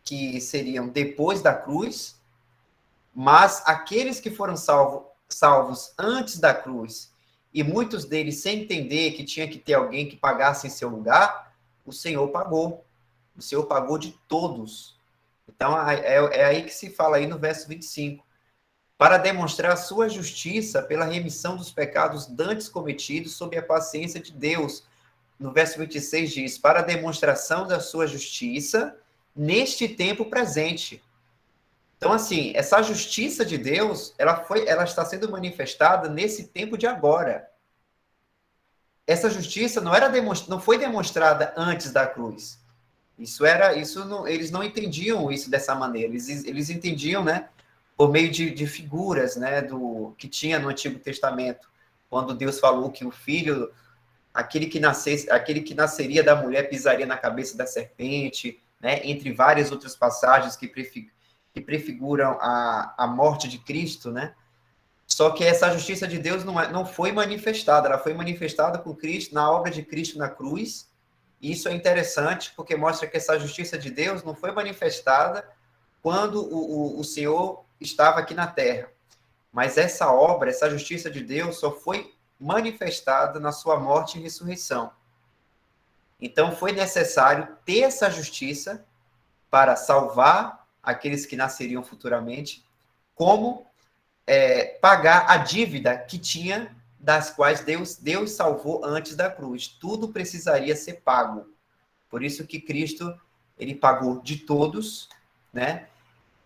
que seriam depois da cruz, mas aqueles que foram salvos antes da cruz, e muitos deles sem entender que tinha que ter alguém que pagasse em seu lugar, o Senhor pagou. O Senhor pagou de todos. Então, é aí que se fala aí no verso 25. Para demonstrar a sua justiça pela remissão dos pecados dantes cometidos sob a paciência de Deus. No verso 26 diz, para a demonstração da sua justiça neste tempo presente. Então, assim, essa justiça de Deus, ela está sendo manifestada nesse tempo de agora. Essa justiça não foi demonstrada antes da cruz. Eles não entendiam isso dessa maneira. Eles entendiam, né, por meio de figuras, né, que tinha no Antigo Testamento, quando Deus falou que o filho, aquele que nasceria da mulher pisaria na cabeça da serpente, né? Entre várias outras passagens que prefiguram a morte de Cristo, né? Só que essa justiça de Deus não foi manifestada, ela foi manifestada por Cristo, na obra de Cristo na cruz. E isso é interessante, porque mostra que essa justiça de Deus não foi manifestada quando o Senhor estava aqui na terra. Mas essa obra, essa justiça de Deus, só foi manifestada na sua morte e ressurreição. Então, foi necessário ter essa justiça para salvar aqueles que nasceriam futuramente, como pagar a dívida que tinha, das quais Deus salvou antes da cruz. Tudo precisaria ser pago. Por isso que Cristo, ele pagou de todos, né?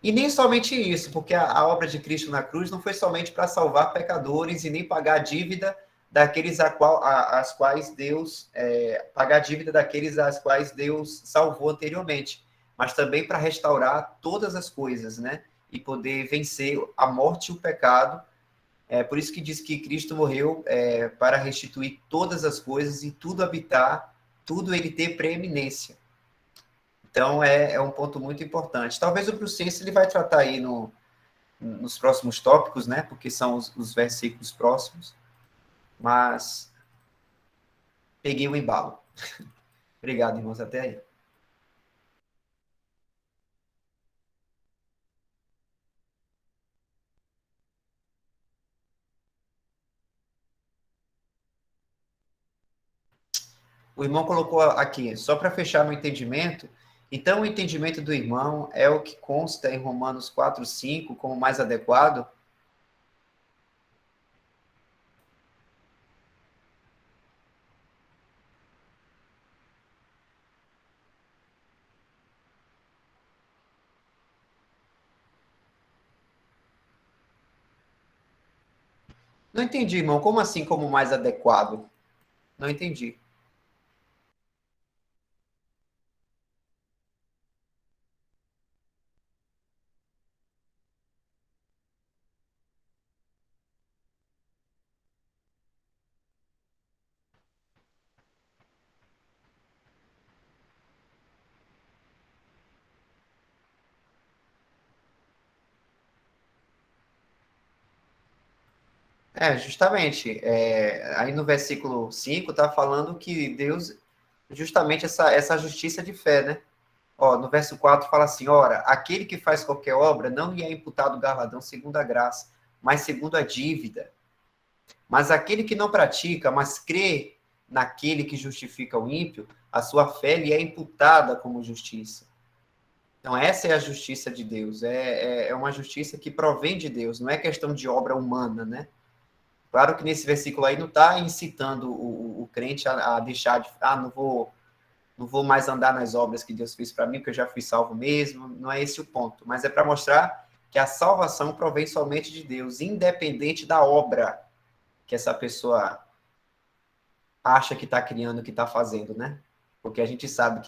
E nem somente isso, porque a obra de Cristo na cruz não foi somente para salvar pecadores e nem pagar a dívida daqueles às quais Deus pagar a dívida daqueles às quais Deus salvou anteriormente, mas também para restaurar todas as coisas, né? E poder vencer a morte e o pecado. Por isso que diz que Cristo morreu para restituir todas as coisas e tudo habitar, tudo ele ter preeminência. Então, é um ponto muito importante. Talvez o Brucense ele vai tratar aí nos próximos tópicos, né? Porque são os versículos próximos. Mas peguei o embalo. Obrigado, irmãos. Até aí. O irmão colocou aqui, só para fechar meu entendimento. Então, o entendimento do irmão é o que consta em Romanos 4:5 como mais adequado? Não entendi, irmão. Como assim, como mais adequado? Não entendi. Justamente. Aí no versículo 5 está falando que Deus, justamente essa justiça de fé, né? Ó, no verso 4 fala assim: ora, aquele que faz qualquer obra não lhe é imputado galardão segundo a graça, mas segundo a dívida. Mas aquele que não pratica, mas crê naquele que justifica o ímpio, a sua fé lhe é imputada como justiça. Então, essa é a justiça de Deus. É uma justiça que provém de Deus, não é questão de obra humana, né? Claro que nesse versículo aí não está incitando o crente a deixar de. Não vou mais andar nas obras que Deus fez para mim, porque eu já fui salvo mesmo. Não é esse o ponto. Mas é para mostrar que a salvação provém somente de Deus, independente da obra que essa pessoa acha que está criando, que está fazendo, né? Porque a gente sabe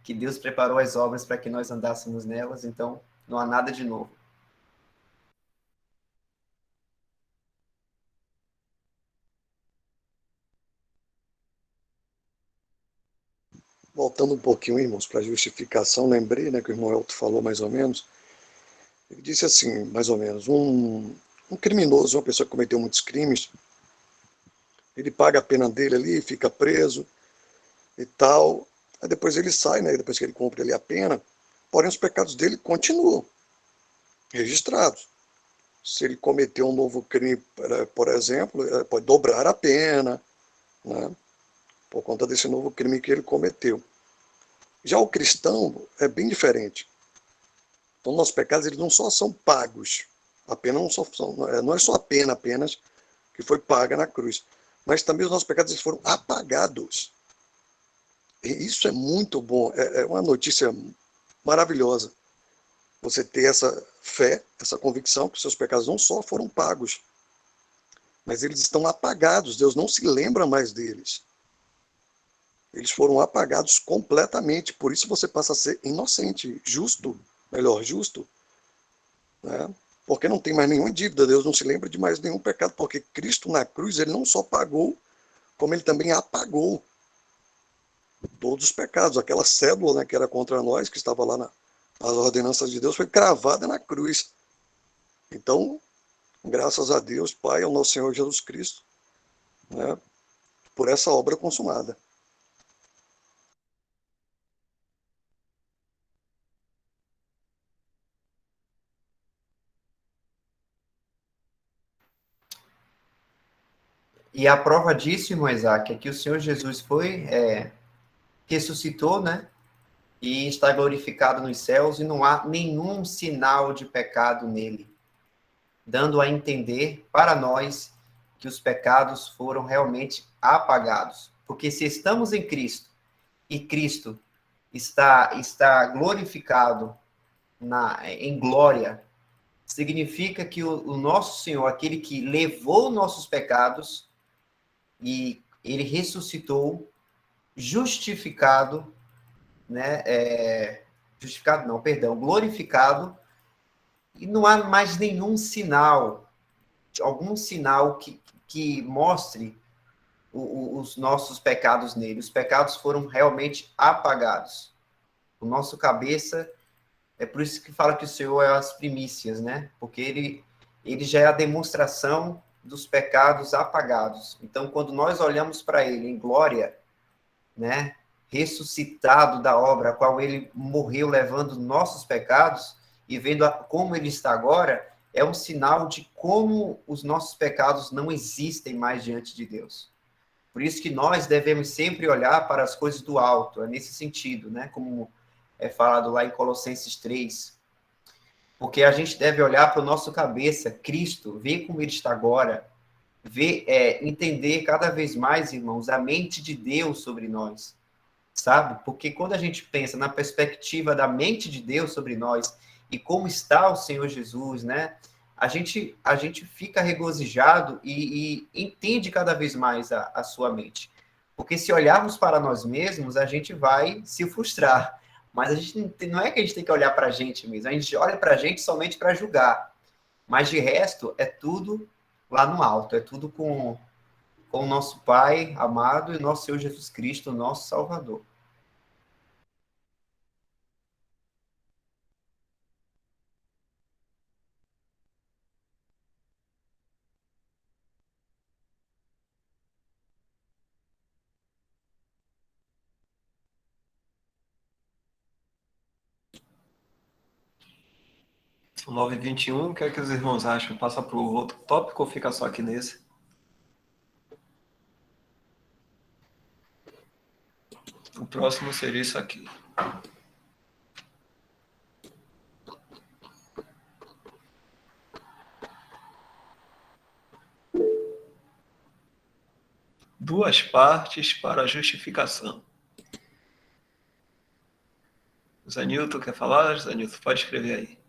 que Deus preparou as obras para que nós andássemos nelas, então não há nada de novo. Voltando um pouquinho, irmãos, para a justificação, lembrei, né, que o irmão Elton falou mais ou menos. Ele disse assim, mais ou menos, um criminoso, uma pessoa que cometeu muitos crimes, ele paga a pena dele ali, fica preso e tal, aí depois ele sai, né, depois que ele cumpre ali a pena, porém os pecados dele continuam registrados. Se ele cometeu um novo crime, por exemplo, pode dobrar a pena, né, por conta desse novo crime que ele cometeu. Já o cristão é bem diferente. Então, nossos pecados eles não só são pagos, a pena não é só a pena apenas que foi paga na cruz, mas também os nossos pecados eles foram apagados. E isso é muito bom, é uma notícia maravilhosa. Você ter essa fé, essa convicção que seus pecados não só foram pagos, mas eles estão apagados, Deus não se lembra mais deles. Eles foram apagados completamente, por isso você passa a ser inocente, justo, né? porque não tem mais nenhuma dívida, Deus não se lembra de mais nenhum pecado, porque Cristo na cruz, ele não só pagou, como ele também apagou todos os pecados. Aquela cédula, né, que era contra nós, que estava lá nas ordenanças de Deus, foi cravada na cruz. Então, graças a Deus, Pai, ao nosso Senhor Jesus Cristo, né, por essa obra consumada. E a prova disso, irmão Isaac, é que o Senhor Jesus ressuscitou, né? E está glorificado nos céus, e não há nenhum sinal de pecado nele, dando a entender para nós que os pecados foram realmente apagados. Porque se estamos em Cristo, e Cristo está glorificado em glória, significa que o nosso Senhor, aquele que levou nossos pecados, e ele ressuscitou, justificado, né? Justificado não, perdão, glorificado, e não há mais nenhum sinal, algum sinal que mostre os nossos pecados nele. Os pecados foram realmente apagados. O nosso cabeça, é por isso que fala que o Senhor é as primícias, né? Porque ele já é a demonstração dos pecados apagados. Então, quando nós olhamos para ele em glória, né, ressuscitado da obra a qual ele morreu levando nossos pecados, e vendo como ele está agora, é um sinal de como os nossos pecados não existem mais diante de Deus. Por isso que nós devemos sempre olhar para as coisas do alto, é nesse sentido, né, como é falado lá em Colossenses 3, porque a gente deve olhar para o nosso cabeça, Cristo, ver como ele está agora, entender cada vez mais, irmãos, a mente de Deus sobre nós, sabe? Porque quando a gente pensa na perspectiva da mente de Deus sobre nós e como está o Senhor Jesus, né? A gente fica regozijado e entende cada vez mais a sua mente. Porque se olharmos para nós mesmos, a gente vai se frustrar. Mas a gente não é que a gente tem que olhar para a gente mesmo, a gente olha para a gente somente para julgar. Mas de resto, é tudo lá no alto, é tudo com o nosso Pai amado e nosso Senhor Jesus Cristo, nosso Salvador. São 9h21, o que é que os irmãos acham? Passa para o outro tópico ou fica só aqui nesse? O próximo seria isso aqui. Duas partes para a justificação. Zanilton quer falar? Zanilton, pode escrever aí.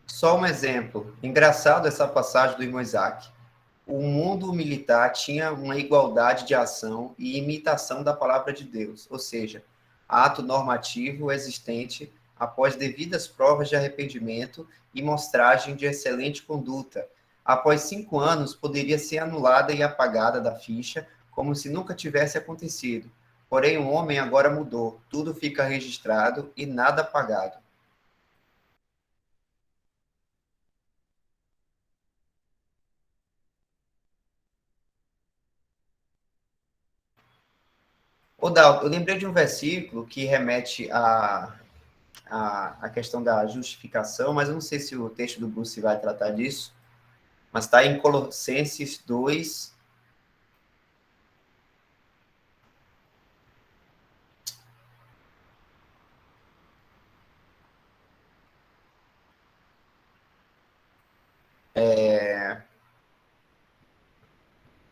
Só um exemplo. Engraçado essa passagem do irmão Isaac. O mundo militar tinha uma igualdade de ação e imitação da palavra de Deus, ou seja, ato normativo existente após devidas provas de arrependimento e mostragem de excelente conduta. Após 5 anos, poderia ser anulada e apagada da ficha, como se nunca tivesse acontecido. Porém, o homem agora mudou, tudo fica registrado e nada apagado. Ô, Dalton, eu lembrei de um versículo que remete à questão da justificação, mas eu não sei se o texto do Bruce vai tratar disso, mas está em Colossenses 2.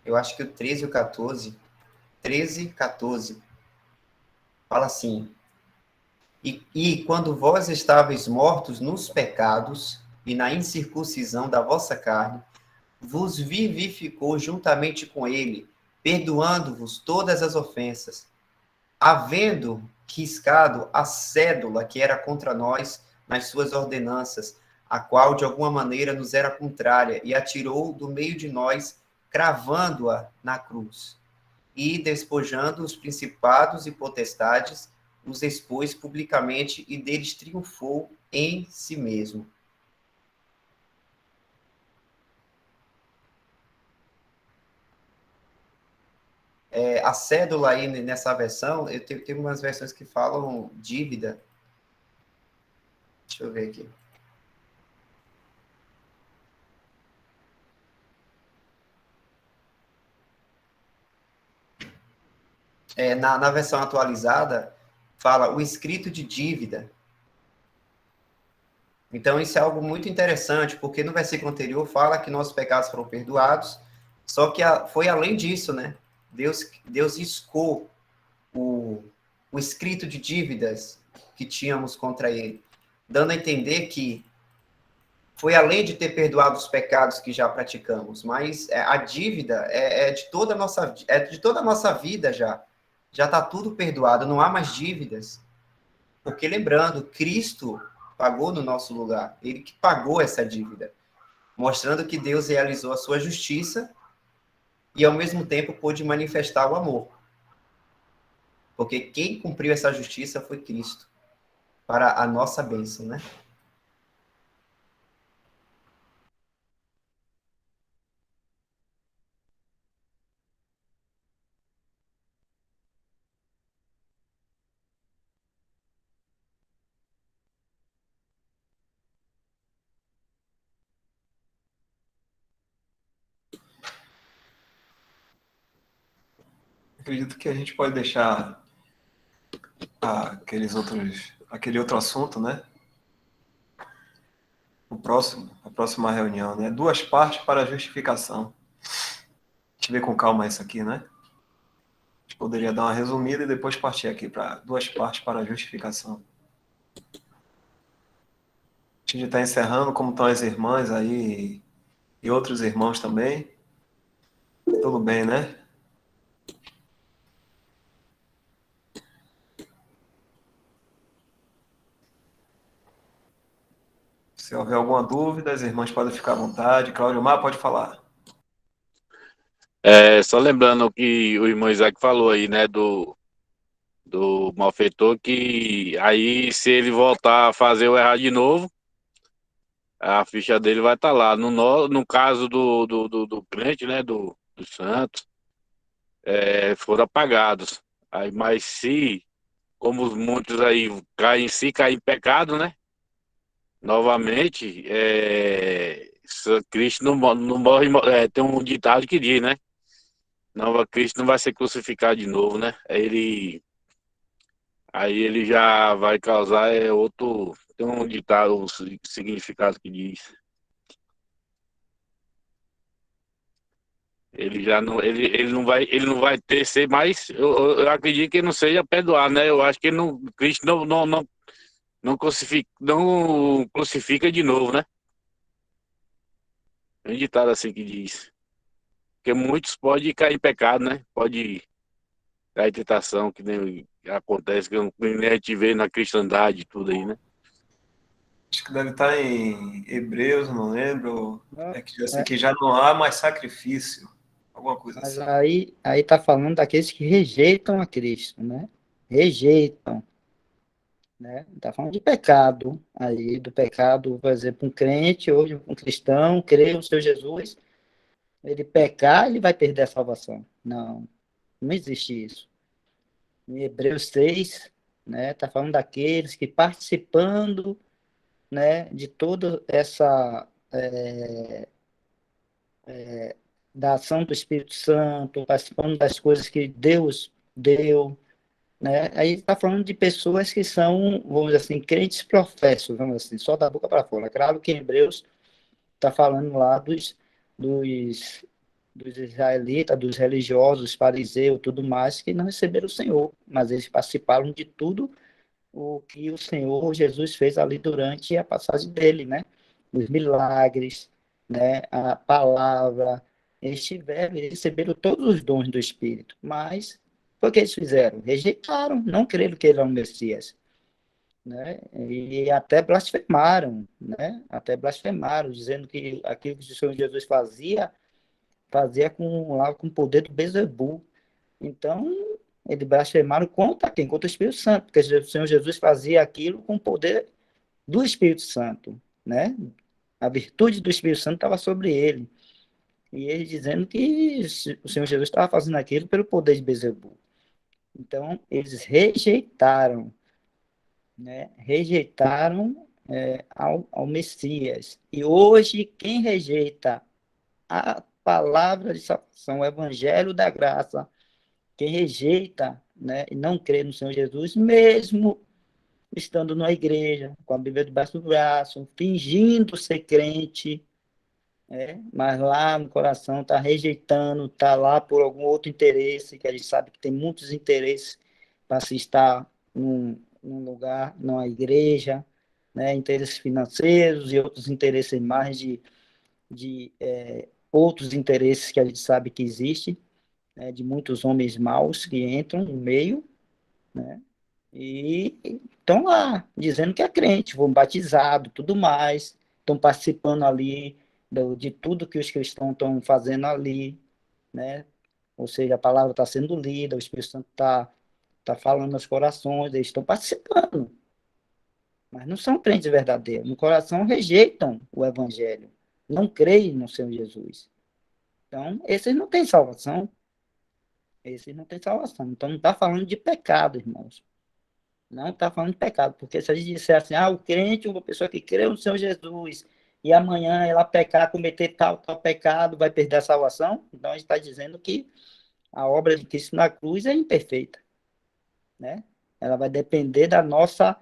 Eu acho que o 13 e o 14. 13, 14. Fala assim: E quando vós estáveis mortos nos pecados e na incircuncisão da vossa carne, vos vivificou juntamente com ele, perdoando-vos todas as ofensas, havendo riscado a cédula que era contra nós nas suas ordenanças, a qual de alguma maneira nos era contrária, e atirou do meio de nós, cravando-a na cruz. E, despojando os principados e potestades, os expôs publicamente e deles triunfou em si mesmo. A cédula aí nessa versão, eu tenho umas versões que falam dívida. Deixa eu ver aqui. Na versão atualizada, fala o escrito de dívida. Então, isso é algo muito interessante, porque no versículo anterior fala que nossos pecados foram perdoados, só que foi além disso, né? Deus riscou o escrito de dívidas que tínhamos contra ele, dando a entender que foi além de ter perdoado os pecados que já praticamos, mas a dívida de toda a nossa vida já. Já está tudo perdoado, não há mais dívidas. Porque, lembrando, Cristo pagou no nosso lugar. Ele que pagou essa dívida, mostrando que Deus realizou a sua justiça e, ao mesmo tempo, pôde manifestar o amor. Porque quem cumpriu essa justiça foi Cristo, para a nossa bênção, né? Acredito que a gente pode deixar aquele outro assunto, né? A próxima reunião, né? Duas partes para a justificação. A gente vê com calma isso aqui, né? A gente poderia dar uma resumida e depois partir aqui para duas partes para a justificação. A gente está encerrando, como estão as irmãs aí e outros irmãos também. Tudo bem, né? Se houver alguma dúvida, as irmãs podem ficar à vontade. Cláudio Mar, pode falar. Só lembrando o que o irmão Isaac falou aí, né, do malfeitor, que aí se ele voltar a fazer o errado de novo, a ficha dele vai estar lá. No caso do crente, né, do santo, foram apagados. Aí, mas se, como muitos aí caem em pecado, né, novamente, Cristo não morre, tem um ditado que diz, né, Cristo não vai ser crucificado de novo, né, aí ele já vai causar outro, tem um ditado, um significado que diz. Ele não vai ter ser mais. Eu acredito que ele não seja perdoar, né? Eu acho que ele não, Cristo não crucifica de novo, né? Tem um ditado assim que diz. Porque muitos podem cair em pecado, né? Pode cair em tentação, que nem acontece, que nem a gente vê na cristandade e tudo aí, né? Acho que deve estar em Hebreus, não lembro. Não, É que eu sei que já não há mais sacrifício. Alguma coisa mas assim. aí tá falando daqueles que rejeitam a Cristo, né? Rejeitam, né? Tá falando de pecado aí, do pecado, por exemplo, um crente, hoje um cristão, crê no Senhor Jesus, ele pecar, ele vai perder a salvação. Não, não existe isso. Em Hebreus 6, né, tá falando daqueles que participando, né, de toda essa da ação do Espírito Santo, participando das coisas que Deus deu, né? Aí está falando de pessoas que são, vamos dizer assim, crentes professos, vamos dizer assim, só da boca para fora. Claro que em Hebreus está falando lá dos, dos israelitas, dos religiosos, fariseus, tudo mais, que não receberam o Senhor, mas eles participaram de tudo o que o Senhor Jesus fez ali durante a passagem dele, né? Os milagres, né? A palavra. eles receberam todos os dons do Espírito, mas o que eles fizeram? Rejeitaram, não creram que ele era o Messias, né? E até blasfemaram, né? Até blasfemaram, dizendo que aquilo que o Senhor Jesus fazia com o poder do Beelzebul. Então, eles blasfemaram contra quem? Contra o Espírito Santo, porque o Senhor Jesus fazia aquilo com o poder do Espírito Santo, né? A virtude do Espírito Santo estava sobre ele. E ele dizendo que o Senhor Jesus estava fazendo aquilo pelo poder de Beelzebul. Então, eles rejeitaram, né? Rejeitaram ao Messias. E hoje, quem rejeita a palavra de salvação, o evangelho da graça, quem rejeita, né, e não crê no Senhor Jesus, mesmo estando na igreja, com a Bíblia debaixo do braço, fingindo ser crente, mas lá no coração está rejeitando, está lá por algum outro interesse, que a gente sabe que tem muitos interesses para se estar num lugar, numa igreja, né, interesses financeiros e outros interesses mais de outros interesses que a gente sabe que existem, né, de muitos homens maus que entram no meio, né, e estão lá, dizendo que é crente, vão batizado, tudo mais, estão participando ali de tudo que os cristãos estão fazendo ali, né? Ou seja, a palavra está sendo lida, o Espírito Santo tá falando nos corações, eles estão participando, mas não são crentes verdadeiros. No coração rejeitam o evangelho, não creem no Senhor Jesus. Então, esses não têm salvação. Esses não têm salvação. Então, não está falando de pecado, irmãos. Não está falando de pecado, porque se a gente disser assim, o crente, uma pessoa que crê no Senhor Jesus, e amanhã ela pecar, cometer tal pecado, vai perder a salvação, então a gente está dizendo que a obra de Cristo na cruz é imperfeita, né? Ela vai depender da nossa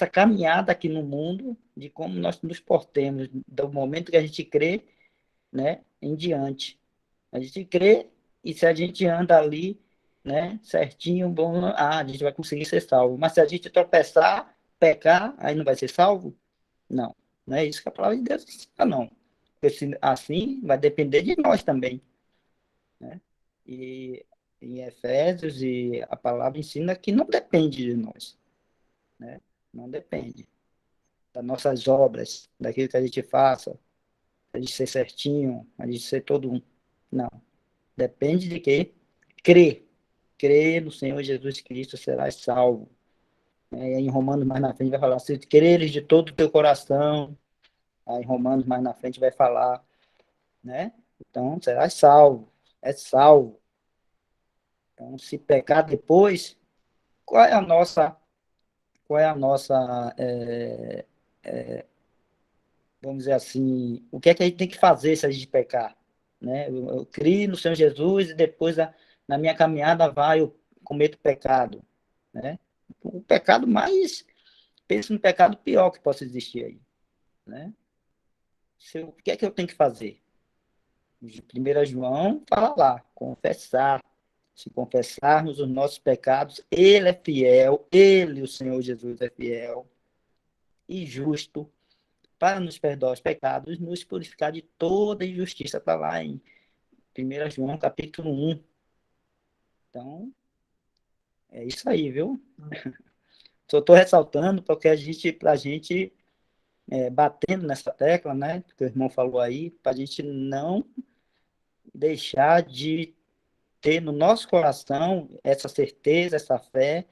caminhada aqui no mundo, de como nós nos portemos, do momento que a gente crê, né, em diante. A gente crê, e se a gente anda ali, né, certinho, bom, a gente vai conseguir ser salvo. Mas se a gente tropeçar, pecar, aí não vai ser salvo? Não. Não é isso que a palavra de Deus ensina, não. Porque assim vai depender de nós também, né? E em Efésios, e a palavra ensina que não depende de nós, né? Não depende das nossas obras, daquilo que a gente faça, a gente ser certinho, a gente ser todo um. Não. Depende de quê? Crer. Crer no Senhor Jesus Cristo, serás salvo. Em Romanos mais na frente vai falar, se creres de todo o teu coração, aí em Romanos mais na frente vai falar, né? Então, serás salvo. É salvo. Então, se pecar depois, qual é a nossa, vamos dizer assim, o que é que a gente tem que fazer se a gente pecar? Né? Eu crio no Senhor Jesus e depois, na minha caminhada, eu cometo pecado, né? O pecado mais, pensa no pecado pior que possa existir aí, né? O que é que eu tenho que fazer? 1 João fala lá, confessar. Se confessarmos os nossos pecados, ele é fiel, ele, o Senhor Jesus, é fiel e justo para nos perdoar os pecados e nos purificar de toda injustiça. Está lá em 1 João, capítulo 1. Então, é isso aí, viu? Só estou ressaltando porque para a gente batendo nessa tecla, né? Que o irmão falou aí, para a gente não deixar de ter no nosso coração essa certeza, essa fé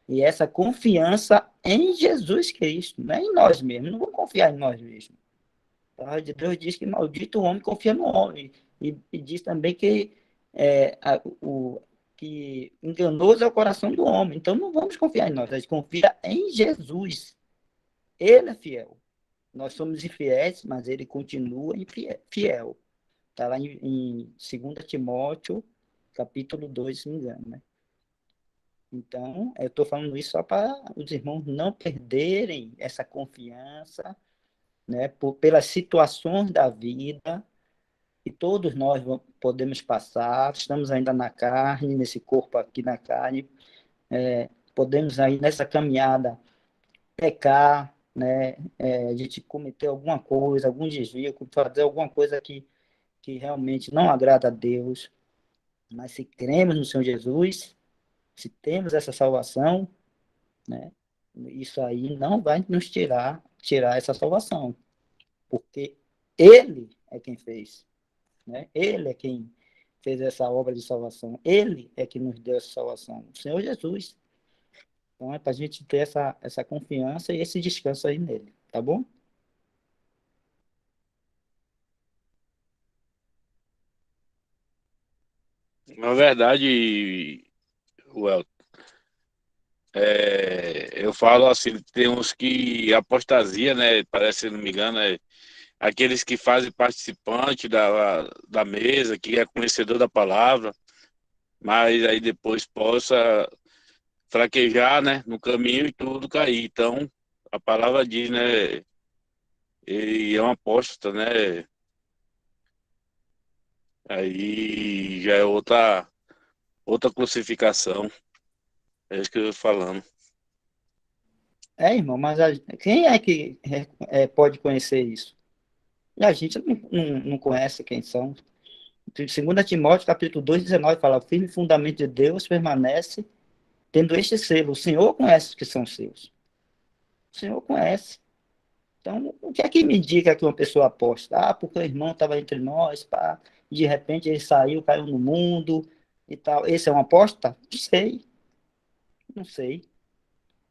e essa confiança em Jesus Cristo, não é em nós mesmos. Não vou confiar em nós mesmos. A palavra de Deus diz que maldito o homem confia no homem. E diz também que, que enganoso é o coração do homem. Então não vamos confiar em nós, a gente confia em Jesus. Ele é fiel. Nós somos infiéis, mas ele continua fiel. Está lá em 2 Timóteo, capítulo 2, se não me engano, né? Então, eu estou falando isso só para os irmãos não perderem essa confiança, né, pelas situações da vida, que todos nós podemos passar, estamos ainda na carne, nesse corpo aqui na carne, podemos aí nessa caminhada pecar, né, a gente cometer alguma coisa, algum desvio, fazer alguma coisa que que realmente não agrada a Deus, mas se cremos no Senhor Jesus, se temos essa salvação, né, isso aí não vai nos tirar essa salvação, porque Ele é quem fez, né? Ele é quem fez essa obra de salvação, Ele é que nos deu essa salvação, o Senhor Jesus. Então é para a gente ter essa confiança e esse descanso aí nele, tá bom? Na verdade, Well, eu falo assim, tem uns que apostasia, né? Parece, se não me engano, aqueles que fazem participante da mesa, que é conhecedor da palavra, mas aí depois possa fraquejar, né? No caminho e tudo cair. Então, a palavra diz, né? Ele é uma aposta, né? Aí já é outra crucificação. É isso que eu tô falando. Irmão, mas quem é que pode conhecer isso? E a gente não conhece quem são. 2 Timóteo, capítulo 2, 19, fala: o firme fundamento de Deus permanece tendo este selo. O Senhor conhece os que são seus. O Senhor conhece. Então, o que é que me indica que uma pessoa aposta? Ah, porque o irmão estava entre nós, pá, e de repente ele saiu, caiu no mundo e tal. Esse é uma aposta? Não sei, não sei.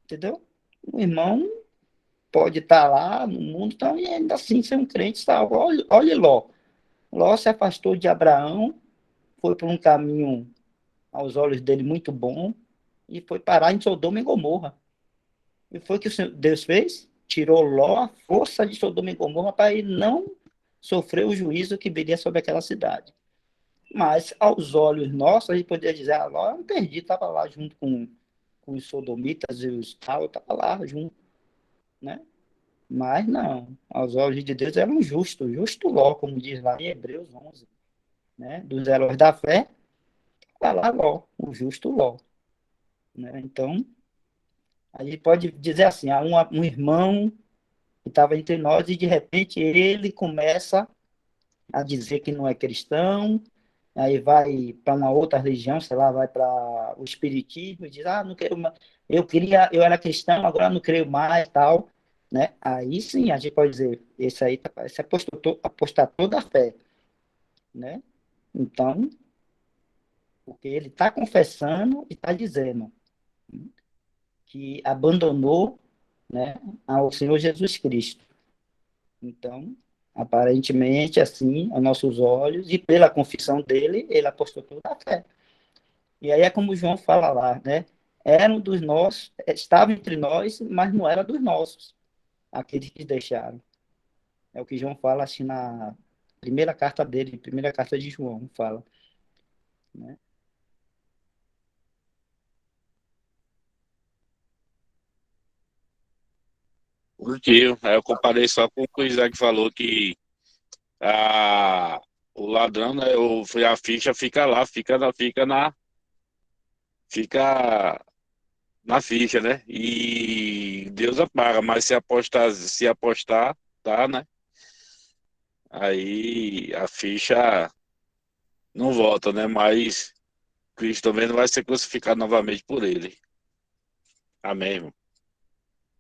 Entendeu? O irmão pode estar lá no mundo então, e ainda assim ser um crente salvo. Olha Ló. Ló se afastou de Abraão, foi por um caminho aos olhos dele muito bom e foi parar em Sodoma e Gomorra. E foi o que Deus fez? Tirou Ló a força de Sodoma e Gomorra para ele não sofrer o juízo que viria sobre aquela cidade. Mas, aos olhos nossos, a gente poderia dizer: ah, Ló é um perdido, estava lá junto com os sodomitas e os tal, estava lá junto, né? Mas não, aos olhos de Deus era um justo Ló, como diz lá em Hebreus 11, né? Dos heróis da fé, está lá Ló, o justo Ló, né? Então, a gente pode dizer assim: há um irmão que estava entre nós e de repente ele começa a dizer que não é cristão, aí vai para uma outra religião, sei lá, vai para o espiritismo e diz: ah, não quero mais, eu era cristão, agora não creio mais, tal, né? Aí sim a gente pode dizer: esse aí esse apostatou da fé, né? Então, porque ele está confessando e está dizendo que abandonou, né, ao Senhor Jesus Cristo. Então, aparentemente, assim, aos nossos olhos, e pela confissão dele, ele apostou toda a fé. E aí é como João fala lá, né? Era um dos nossos, estava entre nós, mas não era dos nossos, aqueles que deixaram. É o que João fala, assim, na primeira carta dele, primeira carta de João, fala, né? Positivo. Aí eu comparei só com o que o Isaac falou que a, o ladrão, né? A ficha fica lá, fica na ficha, né? E Deus apaga, mas se apostar, tá, né? Aí a ficha não volta, né? Mas Cristo também não vai ser crucificado novamente por ele. Amém, irmão.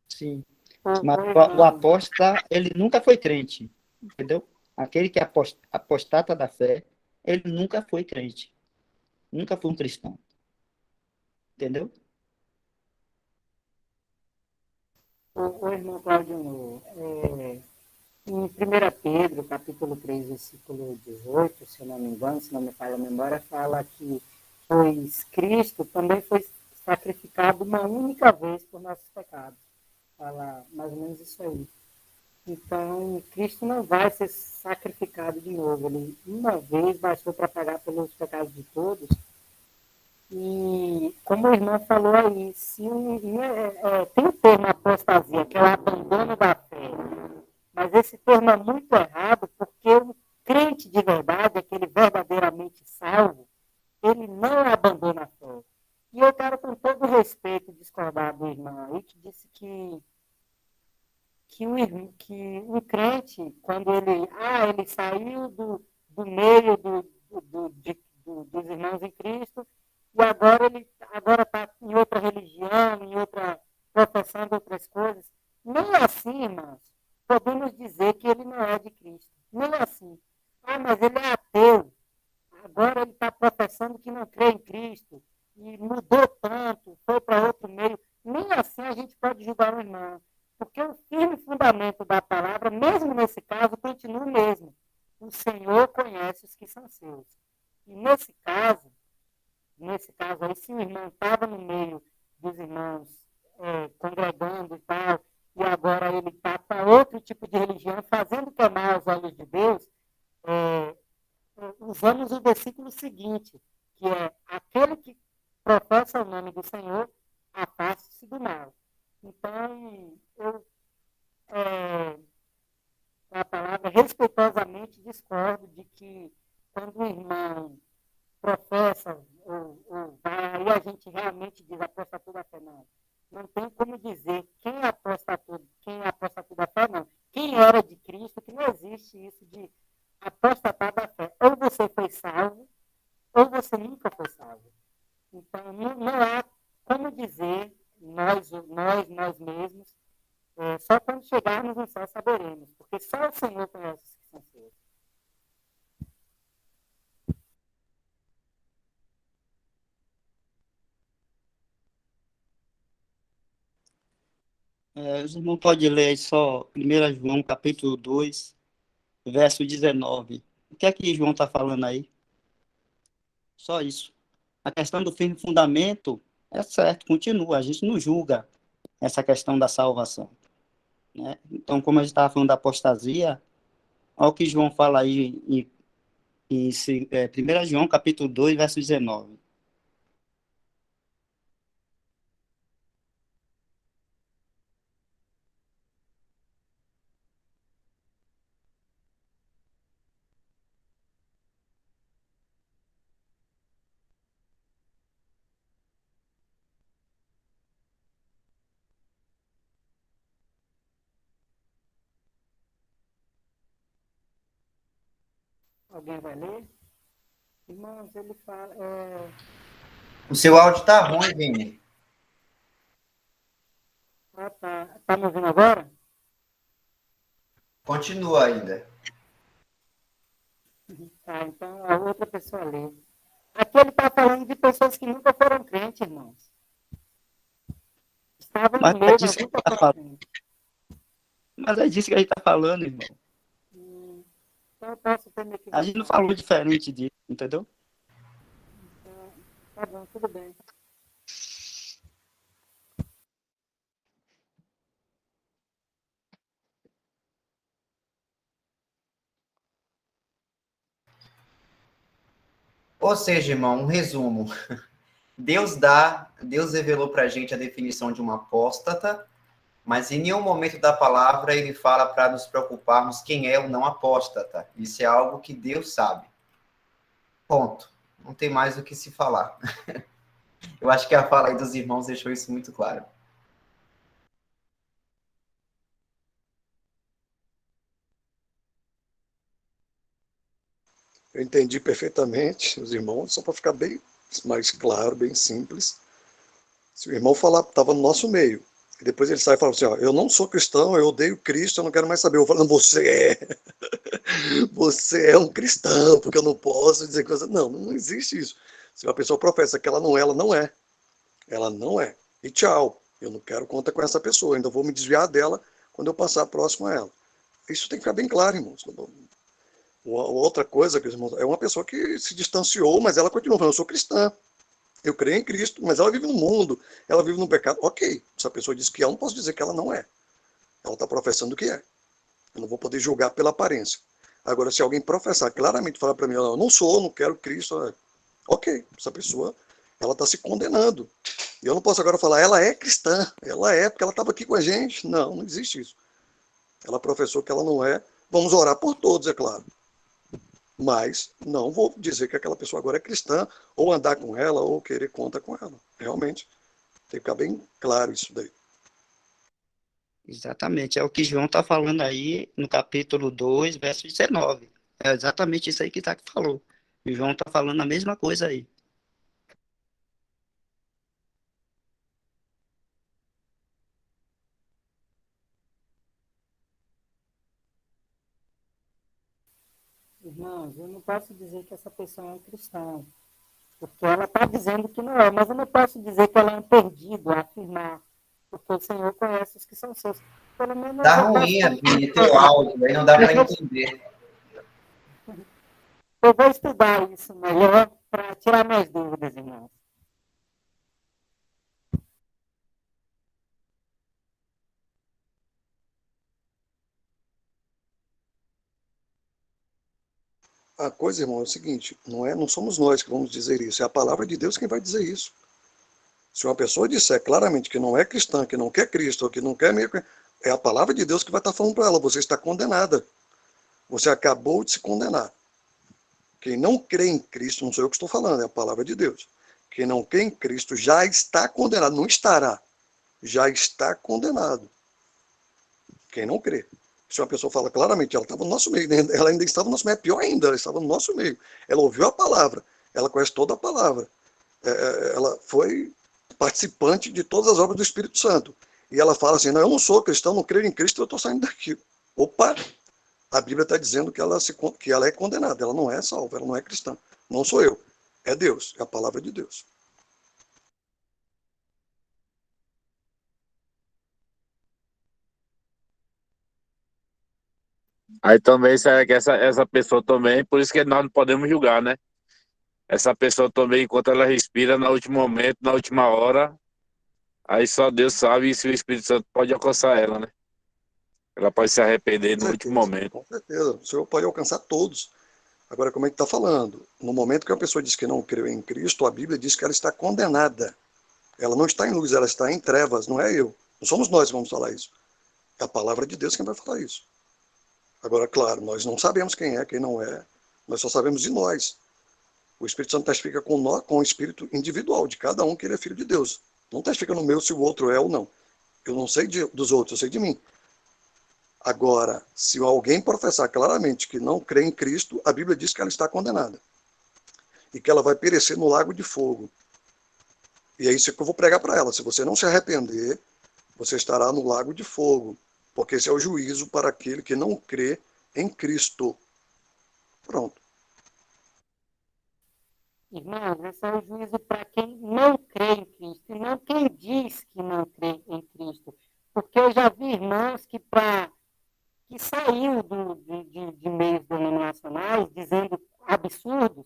Sim. Mas o apóstata, ele nunca foi crente, entendeu? Aquele que é apostata da fé, ele nunca foi crente, nunca foi um cristão, entendeu? O irmão Claudio, em 1 Pedro, capítulo 3, versículo 18, se eu não me engano, se não me falha a memória, fala que pois Cristo também foi sacrificado uma única vez por nossos pecados. Fala mais ou menos isso aí. Então, Cristo não vai ser sacrificado de novo. Ele, uma vez, bastou para pagar pelos pecados de todos. E, como o irmão falou aí, tem o termo apostasia, que é o abandono da fé. Mas esse termo é muito errado, porque o crente de verdade, aquele verdadeiramente salvo, ele não abandona a fé. E eu quero, com todo respeito, discordar do irmão aí, que disse que um crente, quando ele saiu do meio dos irmãos em Cristo, e agora ele está em outra religião, em outra professão de outras coisas. Nem assim, irmãos, podemos dizer que ele não é de Cristo. Nem assim. Ah, mas ele é ateu. Agora ele está professando que não crê em Cristo. E mudou tanto, foi para outro meio. Nem assim a gente pode julgar o irmão. Porque o firme fundamento da palavra, mesmo nesse caso, continua o mesmo. O Senhor conhece os que são seus. E nesse caso aí, se o irmão estava no meio dos irmãos congregando e tal, e agora ele está para outro tipo de religião, fazendo queimar os olhos de Deus, usamos o versículo seguinte, que é: aquele que professa o nome do Senhor, afaste-se do mal. Então, eu, a palavra, respeitosamente discordo de que quando o irmão professa ou vai, aí a gente realmente diz apostatou da fé, não. Não tem como dizer quem apostatou da fé, não. Quem era de Cristo, que não existe isso de apostatar da fé. Ou você foi salvo, ou você nunca foi salvo. Então, não há como dizer nós mesmos, só quando chegarmos no céu saberemos, porque só o Senhor conhece os que são seus. Os irmãos podem ler aí só 1 João, capítulo 2, verso 19. O que é que João está falando aí? Só isso. A questão do firme fundamento é certo, continua. A gente não julga essa questão da salvação, né? Então, como a gente estava falando da apostasia, olha o que João fala aí em 1 João, capítulo 2, verso 19. Alguém vai ler? Irmãos, ele fala... O seu áudio tá ruim, Vini. tá. Tá me ouvindo agora? Continua ainda. Tá, então a outra pessoa lê. Aqui ele está falando de pessoas que nunca foram crentes, irmãos. Estavam Mas no é meio, mas disso que nunca a gente tá foram falando. crentes. Mas é disso que a gente está falando, irmão. Então eu posso ter me A equivocado. gente não falou diferente disso, entendeu? Tá bom, tudo bem. Ou seja, irmão, um resumo. Deus revelou para a gente a definição de uma apóstata, mas em nenhum momento da palavra ele fala para nos preocuparmos quem é o não apóstata. Isso é algo que Deus sabe. Ponto. Não tem mais o que se falar. Eu acho que a fala aí dos irmãos deixou isso muito claro. Eu entendi perfeitamente os irmãos, só para ficar bem mais claro, bem simples. Se o irmão falar, estava no nosso meio, e depois ele sai e fala assim, ó, eu não sou cristão, eu odeio Cristo, eu não quero mais saber. Eu falo, você é. Você é um cristão, porque eu não posso dizer coisa. Não, não existe isso. Se uma pessoa professa que ela não é, ela não é. Ela não é. E tchau. Eu não quero conta com essa pessoa, ainda vou me desviar dela quando eu passar próximo a ela. Isso tem que ficar bem claro, irmãos. Outra coisa, irmãos, é uma pessoa que se distanciou, mas ela continua falando, eu sou cristã. Eu creio em Cristo, mas ela vive no mundo, ela vive no pecado. Ok, se a pessoa diz que é, eu não posso dizer que ela não é. Ela está professando que é. Eu não vou poder julgar pela aparência. Agora, se alguém professar claramente, falar para mim, eu não sou, não quero Cristo, ok, essa pessoa, ela está se condenando. E eu não posso agora falar, ela é cristã, ela é, porque ela estava aqui com a gente. Não, não existe isso. Ela professou que ela não é. Vamos orar por todos, é claro. Mas não vou dizer que aquela pessoa agora é cristã, ou andar com ela, ou querer conta com ela. Realmente, tem que ficar bem claro isso daí. Exatamente. É o que João está falando aí no capítulo 2, verso 19. É exatamente isso aí que Itaque falou. O João tá falando a mesma coisa aí. Irmãos, eu não posso dizer que essa pessoa é um cristão, porque ela está dizendo que não é, mas eu não posso dizer que ela é um perdido, afirmar, porque o Senhor conhece os que são seus. Pelo menos Tá eu posso ruim, Vini, teu estudar. áudio, aí não dá para entender. Eu vou estudar isso melhor para tirar mais dúvidas, irmãos. A coisa, irmão, é o seguinte, não somos nós que vamos dizer isso, é a palavra de Deus quem vai dizer isso. Se uma pessoa disser claramente que não é cristã, que não quer Cristo, ou que não quer meio, é a palavra de Deus que vai estar falando para ela, você está condenada. Você acabou de se condenar. Quem não crê em Cristo, não sou eu que estou falando, é a palavra de Deus. Quem não crê em Cristo já está condenado, não estará, já está condenado. Quem não crê. Se uma pessoa fala claramente, ela estava no nosso meio, ela ainda estava no nosso meio, é pior ainda, ela estava no nosso meio. Ela ouviu a palavra, ela conhece toda a palavra. Ela foi participante de todas as obras do Espírito Santo. E ela fala assim, não, eu não sou cristão, não creio em Cristo, eu estou saindo daqui. Opa! A Bíblia está dizendo que ela é condenada, ela não é salva, ela não é cristã. Não sou eu, é Deus, é a palavra de Deus. Aí também será que essa pessoa também, por isso que nós não podemos julgar, né? Essa pessoa também, enquanto ela respira, no último momento, na última hora, aí só Deus sabe se o Espírito Santo pode alcançar ela, né? Ela pode se arrepender no último momento. Com certeza. O Senhor pode alcançar todos. Agora, como é que está falando? No momento que a pessoa diz que não creu em Cristo, a Bíblia diz que ela está condenada. Ela não está em luz, ela está em trevas, não é eu. Não somos nós que vamos falar isso. É a palavra de Deus quem vai falar isso. Agora, claro, nós não sabemos quem é, quem não é. Nós só sabemos de nós. O Espírito Santo testifica com nós, com o espírito individual de cada um que ele é filho de Deus. Não testifica no meu se o outro é ou não. Eu não sei dos outros, eu sei de mim. Agora, se alguém professar claramente que não crê em Cristo, a Bíblia diz que ela está condenada. E que ela vai perecer no lago de fogo. E é isso que eu vou pregar para ela. Se você não se arrepender, você estará no lago de fogo. Porque esse é o juízo para aquele que não crê em Cristo. Pronto. Irmãos, esse é o juízo para quem não crê em Cristo, e não quem diz que não crê em Cristo. Porque eu já vi irmãos que saiu de meios denominacionais dizendo absurdos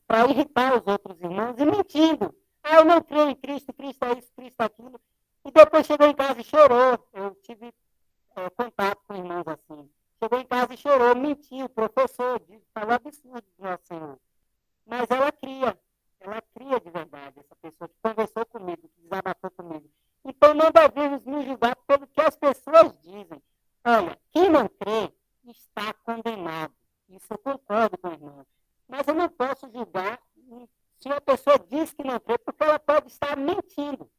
para irritar os outros irmãos e mentindo. Ah, eu não creio em Cristo, Cristo é isso, Cristo é aquilo. E depois chegou em casa e chorou. Eu tive contato com irmãos assim. Chegou em casa e chorou, mentiu, professor, falou absurdo do nosso Senhor. Mas ela cria de verdade, essa pessoa que conversou comigo, que desabafou comigo. Então não devemos nos julgar pelo que as pessoas dizem. Olha, quem não crê está condenado. Isso eu concordo com o irmão. Mas eu não posso julgar se uma pessoa diz que não crê, porque ela pode estar mentindo.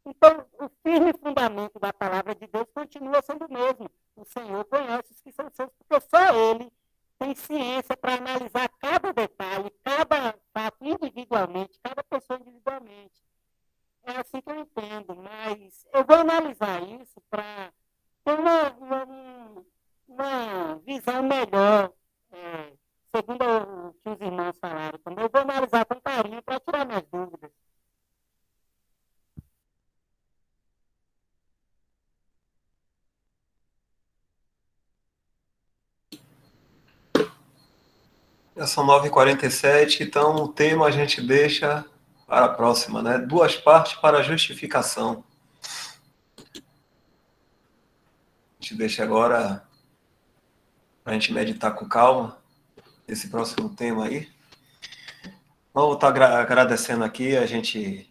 Então, o firme fundamento da palavra de Deus continua sendo o mesmo. O Senhor conhece os que são seus, porque só Ele tem ciência para analisar cada detalhe, cada fato individualmente, cada pessoa individualmente. É assim que eu entendo, mas eu vou analisar isso para ter uma visão melhor, segundo o que os irmãos falaram também. Eu vou analisar com carinho para tirar minhas dúvidas. Já são 9h47, então o tema a gente deixa para a próxima, né? 2 partes para a justificação. A gente deixa agora para a gente meditar com calma esse próximo tema aí. Vamos estar agradecendo aqui, a gente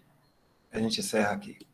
encerra aqui.